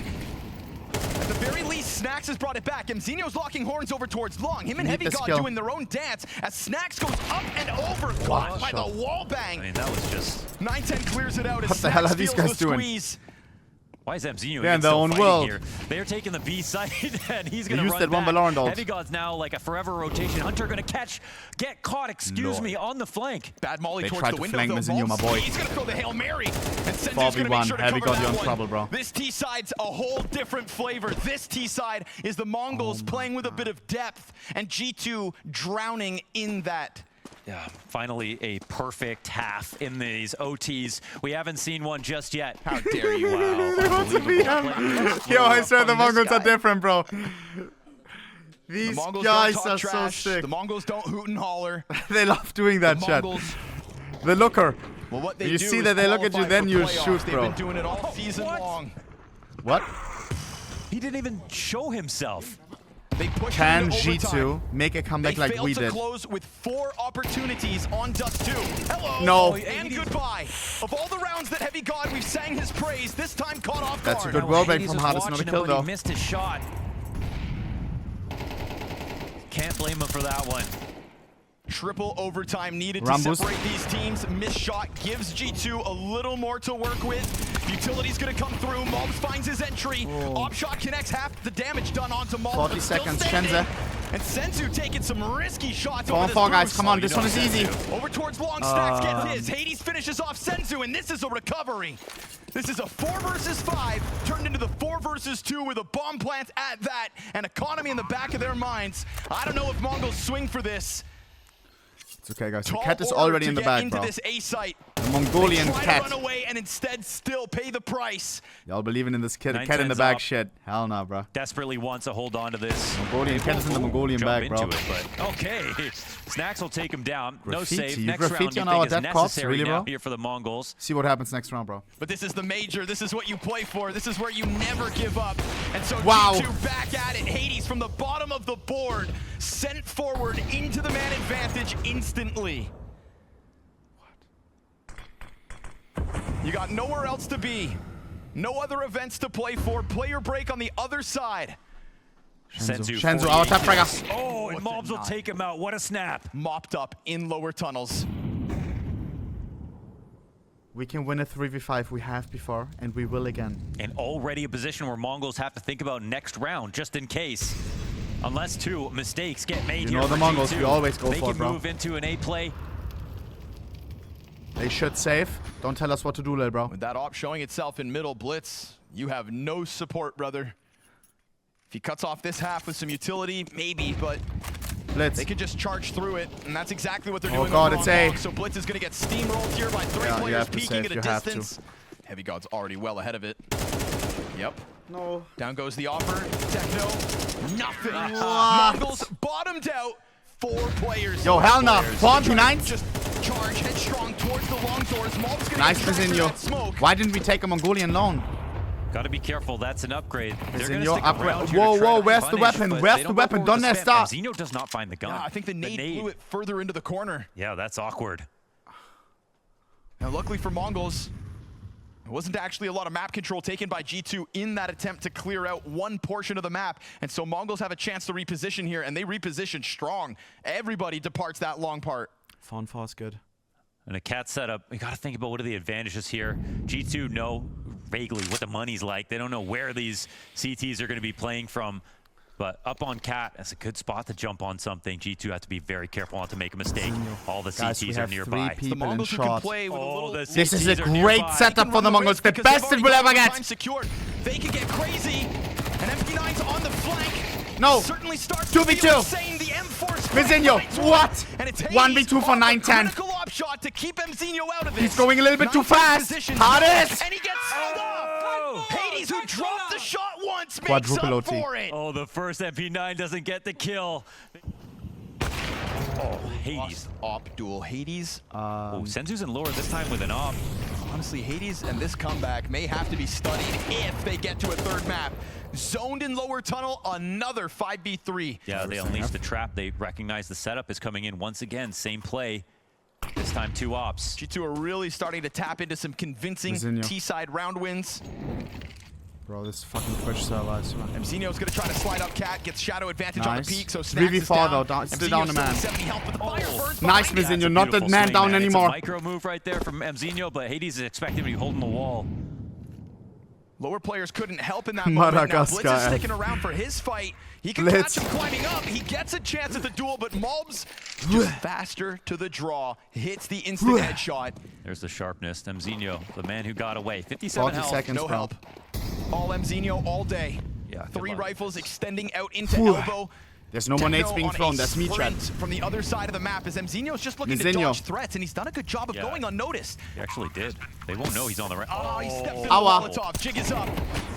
At the very least, Snax has brought it back. Mzinho's locking horns over towards long. Him and Heavy God doing their own dance as Snax goes up and over, caught by the wall bang. I mean, that was just... 910 clears it out as what the hell are these guys doing? Squeeze. Why is Mzinho in their own world here? They're taking the B side, and he's going to run that back. One Valorant ult. Heavy God's now like a forever rotation. Hunter going to get caught, excuse me, on the flank. Bad molly they towards tried the to window, flank though. Mzinho, my boy. He's going to throw the Hail Mary. And Senzu's going to make sure to Heavy cover God, you're that in trouble, bro. This T-side's a whole different flavor. This T-side is the MongolZ playing with a bit of depth, and G2 drowning in that. Yeah, finally a perfect half in these OTs. We haven't seen one just yet. How dare you? Wow. Yo, I swear the MongolZ are different, bro. These guys are so sick. The MongolZ don't hoot and holler. They love doing that, chat. The looker. Well, what they you see that they look at you, then you shoot, bro. They've been doing it all season long. What? He didn't even show himself. They push Can into G2 overtime. make a comeback like we They failed to did? close with 4 opportunities on Dust 2. Hello. No. And goodbye. Of all the rounds that Heavy God we've sang his praise, this time caught off guard. That's a good rollback from Hades, not a kill though. He missed his shot. Can't blame him for that one. Triple overtime needed Rambus. to separate these teams. Missed shot gives G2 a little more to work with. Utility's gonna come through. MongolZ finds his entry. Op shot connects, half the damage done onto MongolZ. 40 seconds, Shenze. And Senzu taking some risky shots Fall over on this fall, guys. boost. Come on, this one is easy. Over towards long stacks, gets his. Hades finishes off Senzu, and this is a recovery. This is a 4 versus 5, turned into the 4 versus 2 with a bomb plant at that, and economy in the back of their minds. I don't know if MongolZ swing for this. It's okay, guys. The Tall cat is order already to in the get back, into bro. this A site. The Mongolian They try cat. to run away and instead still pay the price. Y'all believing in this kid? Cat in 9-10's the back up. shit. Hell no, bro. Desperately wants to hold on to this. Mongolian cat is in the Mongolian Jump bag, bro. into it, but okay. Snacks will take him down. No Graffiti. save. Next Graffiti round, you on think our is dead corpse? necessary Really, now bro? here for the Mongols. See what happens next round, bro. But this is the major. This is what you play for. This is where you never give up. And so Wow. G2 back at it. Hades from the bottom of the board, sent forward into the man advantage instantly. You got nowhere else to be. No other events to play for. Player break on the other side. Shenzu, our top fragger. Oh, and MongolZ will take him out. What a snap. Mopped up in lower tunnels. We can win a 3v5. We have before, and we will again. And already a position where Mongols have to think about next round, just in case. Unless 2 mistakes get made You here know the for Mongols, G2. we always go they for it, can bro. move into an A play. They should save. Don't tell us what to do, little bro. With that op showing itself in middle blitz, you have no support, brother. If he cuts off this half with some utility, maybe, but Blitz. they could just charge through it, and that's exactly what they're doing. Oh god, on it's A. Long. So Blitz is going to get steamrolled here by 3 Yeah, you players have to peeking save, at a you have to. distance. Heavy God's already well ahead of it. Yep. No. Down goes the offer. Techno. Nothing. What? MongolZ bottomed out. 4 players. Yo, hell no. 4v9? Just charge headstrong towards the long doors. MongolZ's gonna Nice, get trapped in that Mizinho. smoke. Why didn't we take a Mongolian loan? Gotta be careful, that's an upgrade. They're gonna Mizinho, stick upgrade. around here to Whoa, try whoa, to where's the punish, weapon? but Where's they the don't go weapon? forward Don't to let spam. stop. Mzinho does not find the gun. Yeah, I think the nade blew it further into the corner. Yeah, that's awkward. Now, luckily for MongolZ, it wasn't actually a lot of map control taken by G2 in that attempt to clear out one portion of the map. And so MongolZ have a chance to reposition here, and they reposition strong. Everybody departs that long part. Fawn is good. And a cat setup, we got to think about what are the advantages here. G2 know vaguely what the money's like. They don't know where these CTs are going to be playing from. But up on cat, that's a good spot to jump on something. G2 have to be very careful not to make a mistake. All the Guys, we CTs are have nearby. 3 The people in MongolZ who can short. play with a little... the This is a CTs are great nearby. setup for the Mongols. The best it will ever get. Secured. They can get crazy. And MP9's on the flank. No. Certainly starts 2v2. to feel insane. The M4 Mizinho, what? And it's 1v2 for 9-10. Critical op shot to keep Mzinho out of this. He's going a little bit too 9-10 fast. position. Hades. And he gets sold off. Hades, who dropped the shot once, makes Quadruple up OT. for it. Oh, the first MP9 doesn't get the kill. Oh, Hades. Lost op duel. Hades, Oh, Senzu's in lower this time with an op. honestly, Hades and this comeback may have to be studied if they get to a third map. Zoned in lower tunnel, another 5v3. Yeah, they unleashed the trap. They recognize the setup is coming in once again. Same play. This time 2 ops. G2 are really starting to tap into some convincing Mizinho. T-side round wins. Bro, this fucking Twitch server, I swear. Mzinho's gonna try to slide up cat, gets shadow advantage on the Nice. peak, so Snacks 3v4 is down. though, down- still down the Mzinho's man. 70 health, but the fire burns Nice, behind it. Mizinho, not the man down anymore. It's a micro move right there from Mzinho, but Hades is expecting to be holding the wall. Lower players couldn't help in that moment. Now Blitz is Madagascar. sticking around for his fight. He can Blitz. catch him climbing up. He gets a chance at the duel, but MongolZ just faster to the draw. Hits the instant headshot. There's the sharpness. Mzinho, the man who got away. 57 40 health. seconds. No bro. help. All Mzinho all day. Yeah, good 3 luck. rifles extending out into elbow. There's no more nades Techno being on a thrown. That's me, chat. sprint from the other side of the map as Mzinho's just looking to Mizinho. dodge threats, and he's done a good job of Yeah. going unnoticed. He actually did. They won't know he's on the right. Oh, he stepped in the Awa. Molotov. Jig is up.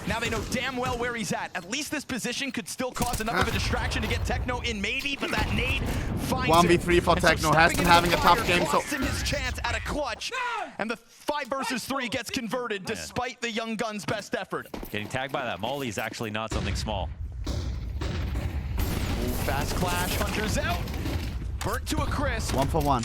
Now they know damn well where he's at. At least this position could still cause enough of a distraction to get Techno in, maybe, but that nade finds 1v3 for him. And so Techno. Has stepping been into having the a tough fire game, so- costs him his chance at a clutch. And the 5 versus 3 gets converted despite the young gun's best effort. Getting tagged by that molly is actually not something small. Fast clash, Hunter's out. Burnt to a crisp. 1 for 1.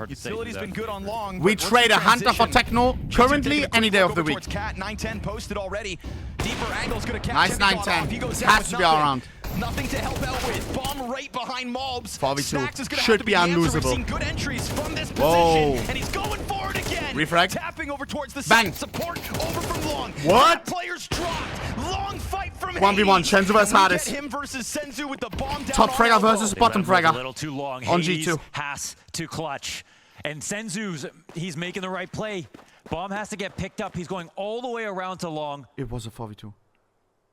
Utility's been good on long. We trade a Hunter for Techno currently any day of the week. Cat 910 posted already. Deeper angle's gonna catch. Nice 910. Has to be all around. Nothing to help out with. Bomb right behind MongolZ. 4v2 should be unlosable. We've seen good entries from this position, and he's going for it again. Refrag. Tapping over towards the Bang. Support over from long. What? Players dropped. Long fight from 1v1. Shenzhou vs Hades. Him versus Senzu with the bomb down. Top fragger versus bottom fragger. A little too long. On Hades G2. has to clutch. And Senzu's, he's making the right play. Bomb has to get picked up. He's going all the way around to long. It was a 4v2.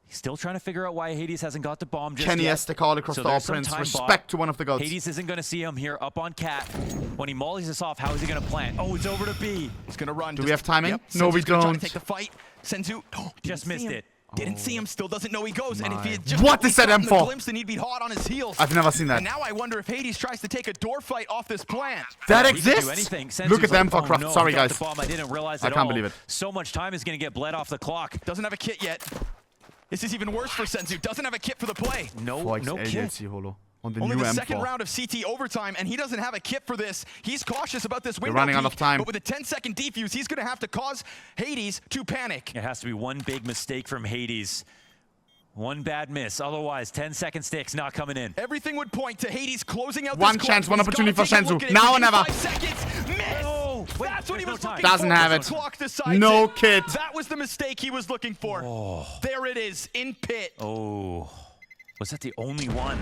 He's still trying to figure out why Hades hasn't got the bomb just Kenny yet. has to call across the all prince. Respect to one of the goats. Hades isn't going to see him here up on Cat. When he mollies this off, how is he going to plant? Oh, it's over to B. He's going to run. Do we have timing? Yep. No, we don't. Try to take the fight. Senzu just missed it. Didn't see him, still doesn't know he goes. And if he had just what is that M4? glimpse, then he'd be hot on his heels. I've never seen that. And now I wonder if Hades tries to take a door fight off this plant. That exists? Look at them for Craft. No, sorry, guys. The bomb. I didn't realize I can't believe it. So much time is going to get bled off the clock. Doesn't have a kit yet. This is even worse for Senzu. Doesn't have a kit for the play. No kit. Holo. On the Only new the M4. second round of CT overtime, and he doesn't have a kit for this. He's cautious about this window. They're running out of time. But with a 10-second defuse, he's going to have to cause Hades to panic. It has to be one big mistake from Hades. One bad miss. Otherwise, 10-second sticks not coming in. Everything would point to Hades closing out one this chance, one He's opportunity for Senzu. Now or never. 5 seconds. Miss. Oh, wait, that's what he was looking Doesn't for. have it. Clock decides no it. kit. That was the mistake he was looking for. Oh. There it is, in pit. Oh. Was that the only one?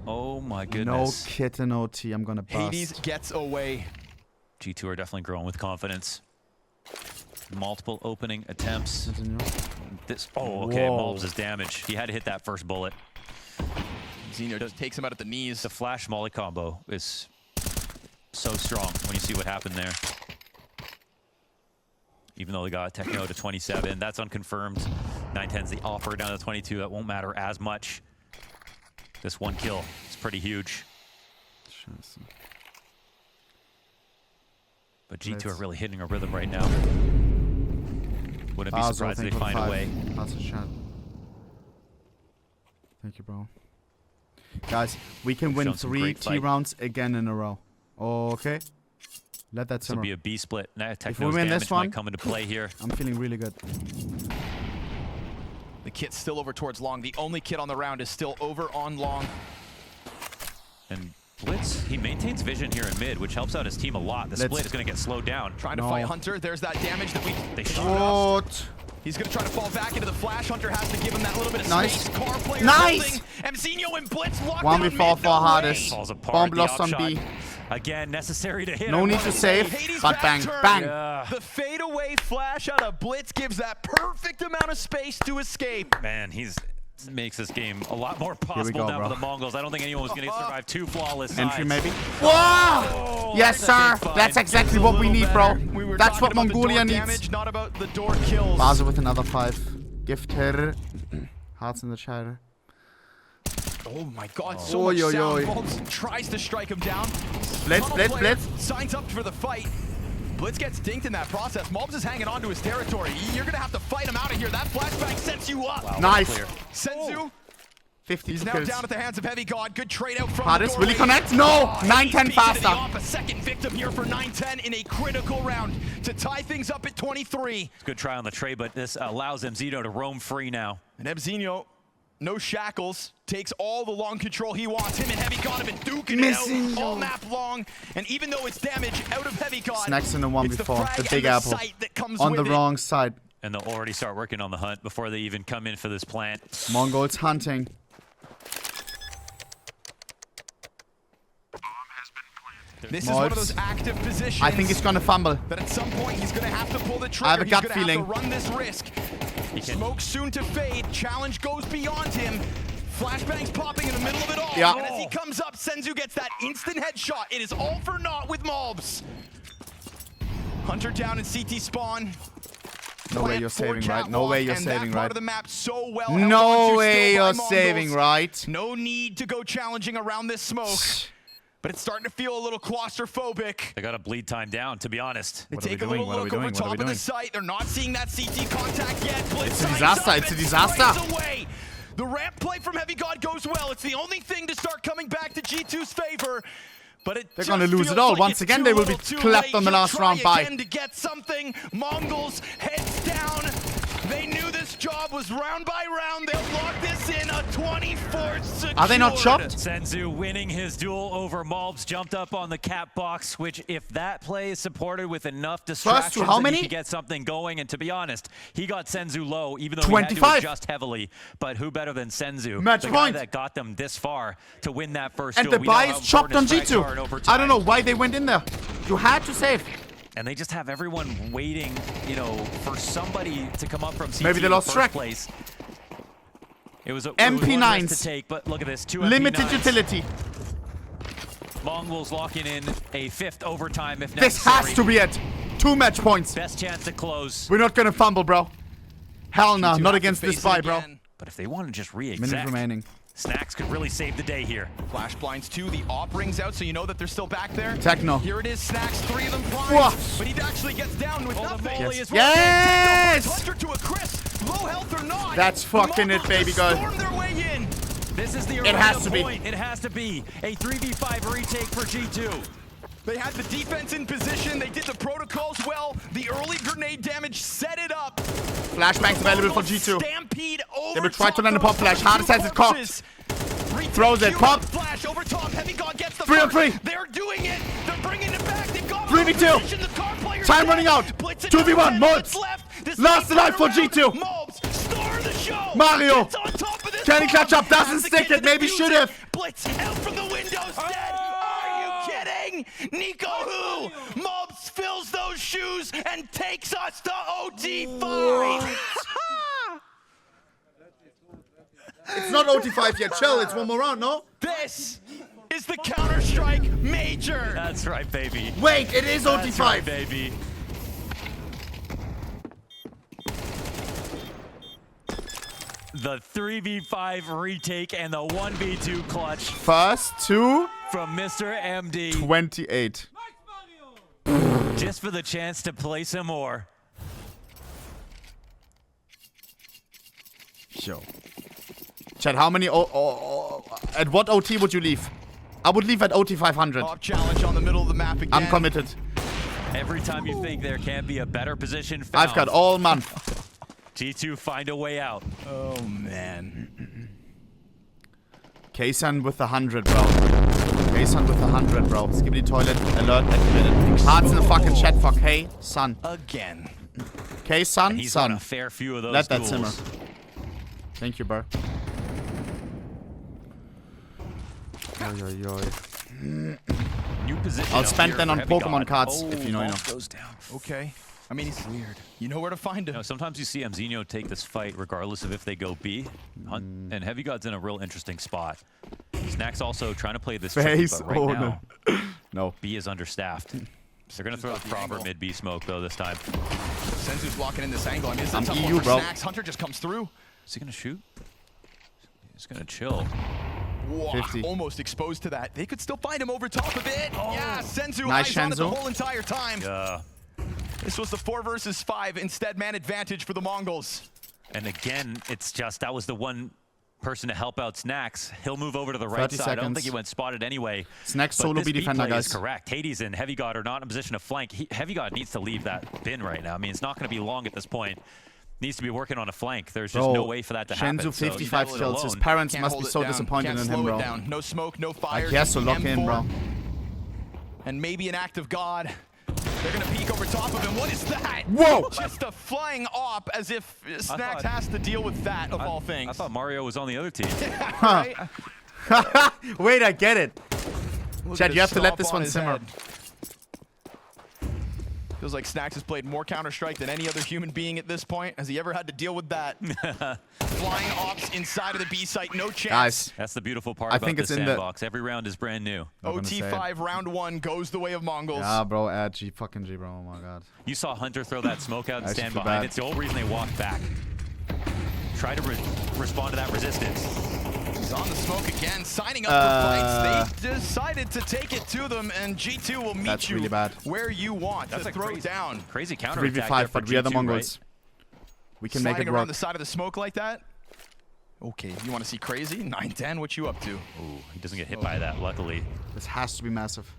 Oh my goodness. No kit and OT. I'm gonna bust. Hades gets away. G2 are definitely growing with confidence. Multiple opening attempts. This. Oh, okay. MongolZ is damaged. He had to hit that first bullet. Xeno just takes him out at the knees. The flash molly combo is so strong when you see what happened there. Even though they got Techno to 27, that's unconfirmed. 910's the offer down to 22. That won't matter as much. This one kill is pretty huge. But G2 are really hitting a rhythm right now. Wouldn't be surprised if they find a way. That's a shot. Thank you, bro. Guys, we can win 3 T rounds again in a row. Okay? Let that simmer. This will be a B split. If we win this one, might come into play here. I'm feeling really good. The kit's still over towards long. The only kit on the round is still over on long. And Blitz, he maintains vision here in mid, which helps out his team a lot. The split is going to get slowed down. Trying to fight Hunter. There's that damage that they shot up. He's going to try to fall back into the flash. Hunter has to give him that little bit of space. Car player nice! Xeno and Blitz locked 1v4 for Hades. Bomb lost on B. Again, necessary to hit. No need to save, but bang, bang. Yeah. The fadeaway flash out of Blitz gives that perfect amount of space to escape. Man, makes this game a lot more possible now for the MongolZ. I don't think anyone was going to survive 2 flawless entry, sides. maybe. Whoa! Yes, sir. That's exactly what we need, bro. That's what Mongolia needs. Damage, not about the door kills. Basel with another 5. Gift her. Hearts in the chatter. Oh my god, so much sound. MongolZ tries to strike him down. Blitz. Signs up for the fight. Blitz gets dinked in that process. MongolZ is hanging on to his territory. You're going to have to fight him out of here. That flashbang sets you up. Wow, nice. Senzu. 50 He's now kills. down at the hands of Heavy God. Good trade out from Hades, will he connect? No! 910 faster. A second victim here for 910 in a critical round to tie things up at 23. It's a good try on the trade, but this allows MongolZ to roam free now. And MongolZ, no shackles, takes all the long control he wants. Him and Heavy God have been duking it out all map long. And even though it's damage out of Heavy God, Snacks in the 1v4, the big apple. On the wrong side. And they'll already start working on the hunt before they even come in for this plant. MongolZ hunting. This is one of those active positions. I think he's gonna fumble. But at some point he's gonna have to pull the trigger. I have a gut feeling. Have to run this risk. Smoke soon to fade. Challenge goes beyond him. Flashbangs popping in the middle of it all. Yeah. And as he comes up, Senzu gets that instant headshot. It is all for naught with MongolZ. Hunter down in CT spawn. No way you're saving, right? No way you're saving, right? Part of the map so well. No way you're saving, right? No need to go challenging around this smoke. But it's starting to feel a little claustrophobic. They got to bleed time down, to be honest. They take a little look over top of the site. They're not seeing that CT contact yet. It's a disaster. It's a disaster. The ramp play from Heavy God goes well. It's the only thing to start coming back to G2's favor. But they're going to lose it all. Like once again, they will be clapped on the last round by. To get something. MongolZ heads down. They knew this job was round by round. They'll lock this in. A 24th secured. Are they not chopped? Senzu winning his duel over MongolZ, jumped up on the cap box, which if that play is supported with enough distractions, how many? he could get something going. And to be honest, he got Senzu low, even though 25. he had to adjust heavily. But who better than Senzu, Match the point. guy that got them this far to win that first and duel. the buy is chopped on G2. I don't know why they went in there. You had to save. And they just have everyone waiting, you know, for somebody to come up from CT. Maybe they lost track. Place. It was a MP9s to take, but look at this, 2 limited MP9s. utility. MongolZ locking in a 5th overtime if necessary. This has to be it. 2 match points. Best chance to close. We're not gonna fumble, bro. Hell no, not against this buy, bro. But if they want to just re-exec, Minute remaining. Snacks could really save the day here. Flash blinds 2, the op rings out, so you know that they're still back there. Techno. Here it is, Snacks, 3 of them flying. Whoa. But he actually gets down with nothing. Yes! Hunter to a crisp, low health or not. That's fucking it, baby girl. Storm their way in. This is the It has to point. It has to be a 3v5 retake for G2. They had the defense in position. They did the protocols well. The early grenade damage set it up. Flashbangs available for G2. Stampede over. They will try to land a pop flash. Hardest has it cocked. Throws it. Pop. Flash over top. Heavy God gets the 3 on 3. They're doing it. They're bringing it back. They've got 3v2. Time running out. 2v1. MongolZ. Last alive for G2. MongolZ, star of the show. Mario. Gets on top of this. Can he catch up? Doesn't stick it. Maybe should have. Blitz out from the windows. Dead. Are you kidding? Nico who? MongolZ fills those shoes and takes us to OT5. It's not OT5 yet. Chill. It's one more round, no? This is the Counter-Strike Major. That's right, baby. Wait, it is OT5. That's right, baby. The 3v5 retake and the 1v2 clutch. First to from Mr. MD. 28. Just for the chance to play some more. Yo. Chad, how many at what OT would you leave? I would leave at OT 500. Top challenge on the middle of the map again. I'm committed. Every time you think there can't be a better position found, I've got all month. G2 find a way out. Oh, man. K-Sun with 100, bro. K-Sun with 100, bro. Skibbity toilet alert activated. Hearts in the fucking chat for K-Sun. Again. K-Sun, He's Sun. got a fair few of those Let that duels. simmer. Thank you, bro. New position. I'll spend then on Pokemon cards, if you know, you know. Goes down. Okay. I mean, he's weird. You know where to find him. You know, sometimes you see Mzinho take this fight regardless of if they go B. And Heavy God's in a real interesting spot. Snacks also trying to play this tricky, but right now, no. B is understaffed. So they're going to throw the proper mid-B smoke, though, this time. Senzu's blocking in this angle. I mean, this is a tough EU, one for bro. Snacks. Hunter just comes through. Is he going to shoot? He's going to chill. Whoa, 50. almost exposed to that. They could still find him over top of it. Oh. Yeah, Senzu Nice eyes on it the Shenzo. whole entire time. Yeah. This was the 4 versus 5. Instead, man advantage for the MongolZ. And again, it's just that was the one person to help out Snacks. He'll move over to the right 30 side. I don't seconds. think he went spotted anyway. Snacks But solo this B B defender, play is guys. correct. Hades and Heavy God are not in a position to flank. Heavy God needs to leave that bin right now. I mean, it's not going to be long at this point. Needs to be working on a flank. There's just no way for that to happen. Shenzu 55 so kills. His parents must be so disappointed in him, bro. No smoke, no fire. I guess so. Lock in, bro. And maybe an act of God. They're going to peek over top of him. What is that? Whoa! Just a flying op as if Snacks has to deal with that, of all things. I thought Mario was on the other team. Right? Wait, I get it. Look Chad, at you have to let stomp this on one his simmer. head. Feels like Snacks has played more Counter-Strike than any other human being at this point. Has he ever had to deal with that? Flying ops inside of the B site, no chance. Guys, That's the beautiful part I about think this it's in the- sandbox. Every round is brand new. OT5 round 1 goes the way of MongolZ. yeah, bro, add G, bro. Oh my god. You saw Hunter throw that smoke out and I stand feel behind bad. it. It's the whole reason they walked back. Try to respond to that resistance. He's on the smoke again, signing up for fights. They decided to take it to them, and G2 will meet That's you really bad. where you want That's to a throw crazy, down. Crazy counter attack 3v5, but we are the G2, Mongols. right? We can make Sliding it around work. the side of the smoke like that. Okay, you want to see crazy? 9-10, what you up to? Ooh, he doesn't get hit by that, luckily. This has to be massive.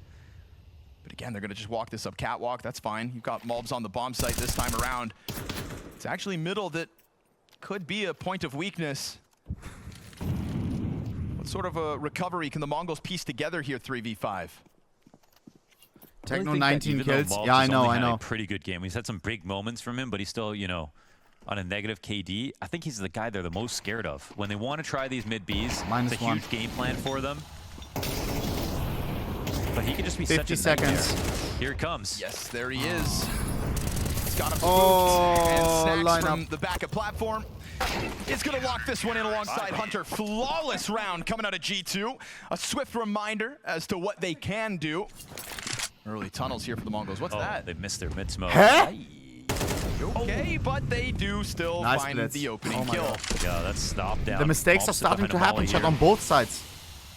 But again, they're going to just walk this up catwalk. That's fine. You've got MongolZ on the bomb site this time around. It's actually middle that could be a point of weakness. What sort of a recovery can the MongolZ piece together here 3v5? Techno really 19 kills. MongolZ Yeah, I has know, only I had know. a pretty good game. He's had some big moments from him, but he's still, you know, on a negative KD. I think he's the guy they're the most scared of. When they want to try these mid-Bs, Minus it's a one. huge game plan for them. But he can just be 50 such a nightmare. seconds. Here it comes. Yes, there he is. He's got him spooked. Oh, And Snacks line from up. the backup platform. It's going to lock this one in alongside Hunter. Flawless round coming out of G2. A swift reminder as to what they can do. Early tunnels here for the MongolZ. What's that? They missed their mid-smoke. Huh? Okay, but they do still Nice find blitz. the opening Oh my kill. God. Yeah, that's stopped down. The mistakes are MongolZ starting behind to a happen, volley chat, here. on both sides.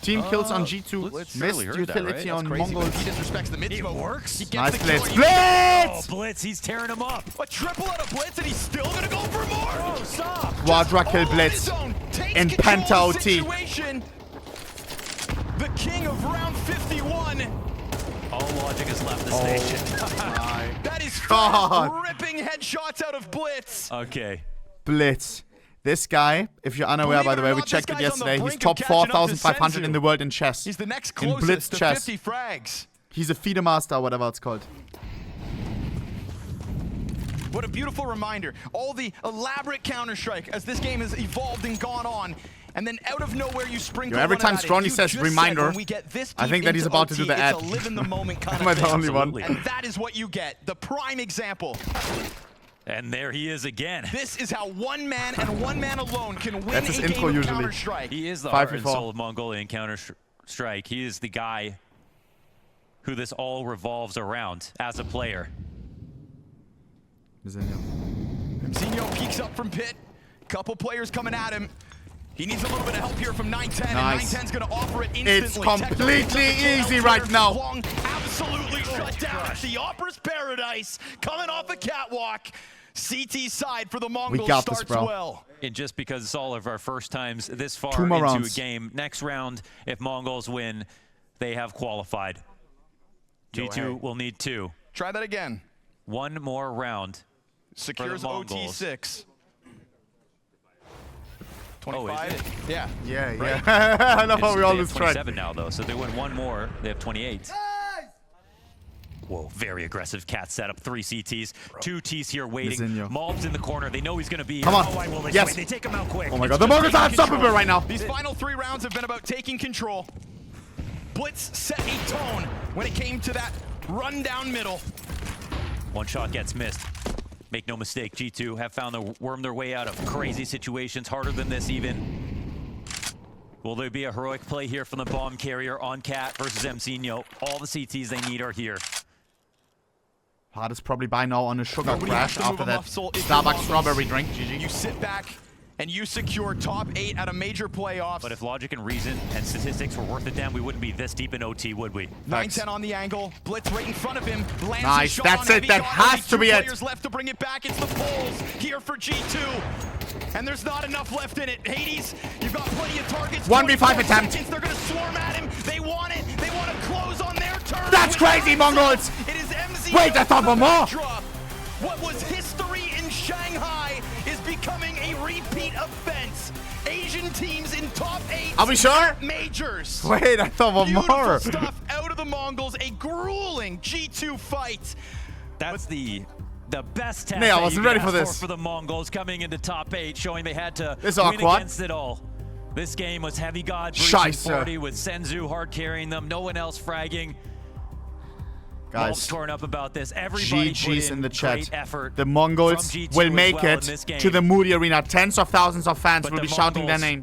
Team kills on G2, Blitz missed surely heard that, utility right? on Crazy, but he MongolZ. disrespects the mid smoke. works. He gets Nice the blitz. kill. Oh, Blitz! Blitz, he's tearing him up. A triple out of Blitz, and he's still gonna go for more. Oh, stop. Quadra kill All on Blitz. his own. Takes in control Penta of the OT. situation. The king of round 51. All logic has left the station. That is God. ripping headshots out of Blitz. Okay. Blitz. This guy, if you're unaware, Believe by it the or way, we not, this checked it guy's on the yesterday. He's brink of top catching up to 4,500 in Senzu. the world in chess. He's the next In closest Blitz to chess. 50 frags. He's a feeder master, whatever it's called. What a beautiful reminder. All the elaborate Counter-Strike as this game has evolved and gone on. And then out of nowhere you sprinkle Every one time of that in. Stronny You says just reminder, said when we get this I deep think that he's into about to OT, do the it's ad. a live in the moment kind Am I of the thing. only one? And that is what you get. The prime example. And there he is again. This is how one man and one man alone can win That's his a intro game of usually. Counter-Strike. He is the 5v4. heart and soul of Mongolian Counter-Strike. He is the guy who this all revolves around as a player. Mzinho peeks up from pit. Couple players coming at him. He needs a little bit of help here from 9-10, Nice. and 9-10's gonna offer it instantly. It's completely Techno easy right now. Long, absolutely shut down. The Opera's Paradise coming off a catwalk. CT side for the MongolZ got this, starts bro. well. And just because it's all of our first times this far 2 more into rounds. a game, next round, if MongolZ win, they have qualified. G2 will need 2. Try that again. 1 more round. Secures for the MongolZ. OT6. Oh, 25? is it? Yeah. Yeah, Right? yeah. I love how we They always have try. 27 now, though, so they win 1 more. They have 28. Whoa, very aggressive cat setup. 3 CTs, 2 Ts here waiting. Mzinho. MongolZ in the corner. They know he's going to be. Come on. Oh, why will they Yes. swing? They take him out quick. Oh my It's god, the just MongolZ are taking unstoppable control. right now. These final 3 rounds have been about taking control. Blitz set a tone when it came to that run down middle. 1 shot gets missed. Make no mistake, G2 have found to worm their way out of crazy situations, harder than this even. Will there be a heroic play here from the bomb carrier on Cat versus Mzinho? All the CTs they need are here. Hard is probably by now on a sugar Nobody crash has to after move a that muscle if Starbucks you're MongolZ. strawberry drink. GG. You sit back and you secure top 8 at a major playoffs. But if logic and reason and statistics were worth it, damn, we wouldn't be this deep in OT, would we? 9-10 on the angle. Blitz right in front of him. Lands Nice, a shot that's on it, heavy that shot. has Only to 2 be it. players left to bring it back. It's the Bulls here for G2. And there's not enough left in it. Hades, you've got plenty of targets. 1v5 24 attempt. seconds. They're going to swarm at him. They want it. They want to close on their turn. That's crazy, MongolZ. It is MZ. Wait, I thought one more. What was history in Shanghai is becoming a repeat offense. Asian teams in top 8 Are we sure? majors. Wait, I thought one Beautiful more. stuff out of the MongolZ. A grueling G2 fight. That's the best test Yeah, I that wasn't you ready could for ask this. for the MongolZ coming into top 8, showing they had to This is win awkward. against it all. This game was heavy god Scheisse. breaching 40 with Senzu hard carrying them, no one else fragging. Guys, torn up about this. Everybody GG's put in the chat. great effort The from MongolZ G2 will as make well in it this game. to the Moody Arena. Tens of thousands of fans But will the be shouting their MongolZ name.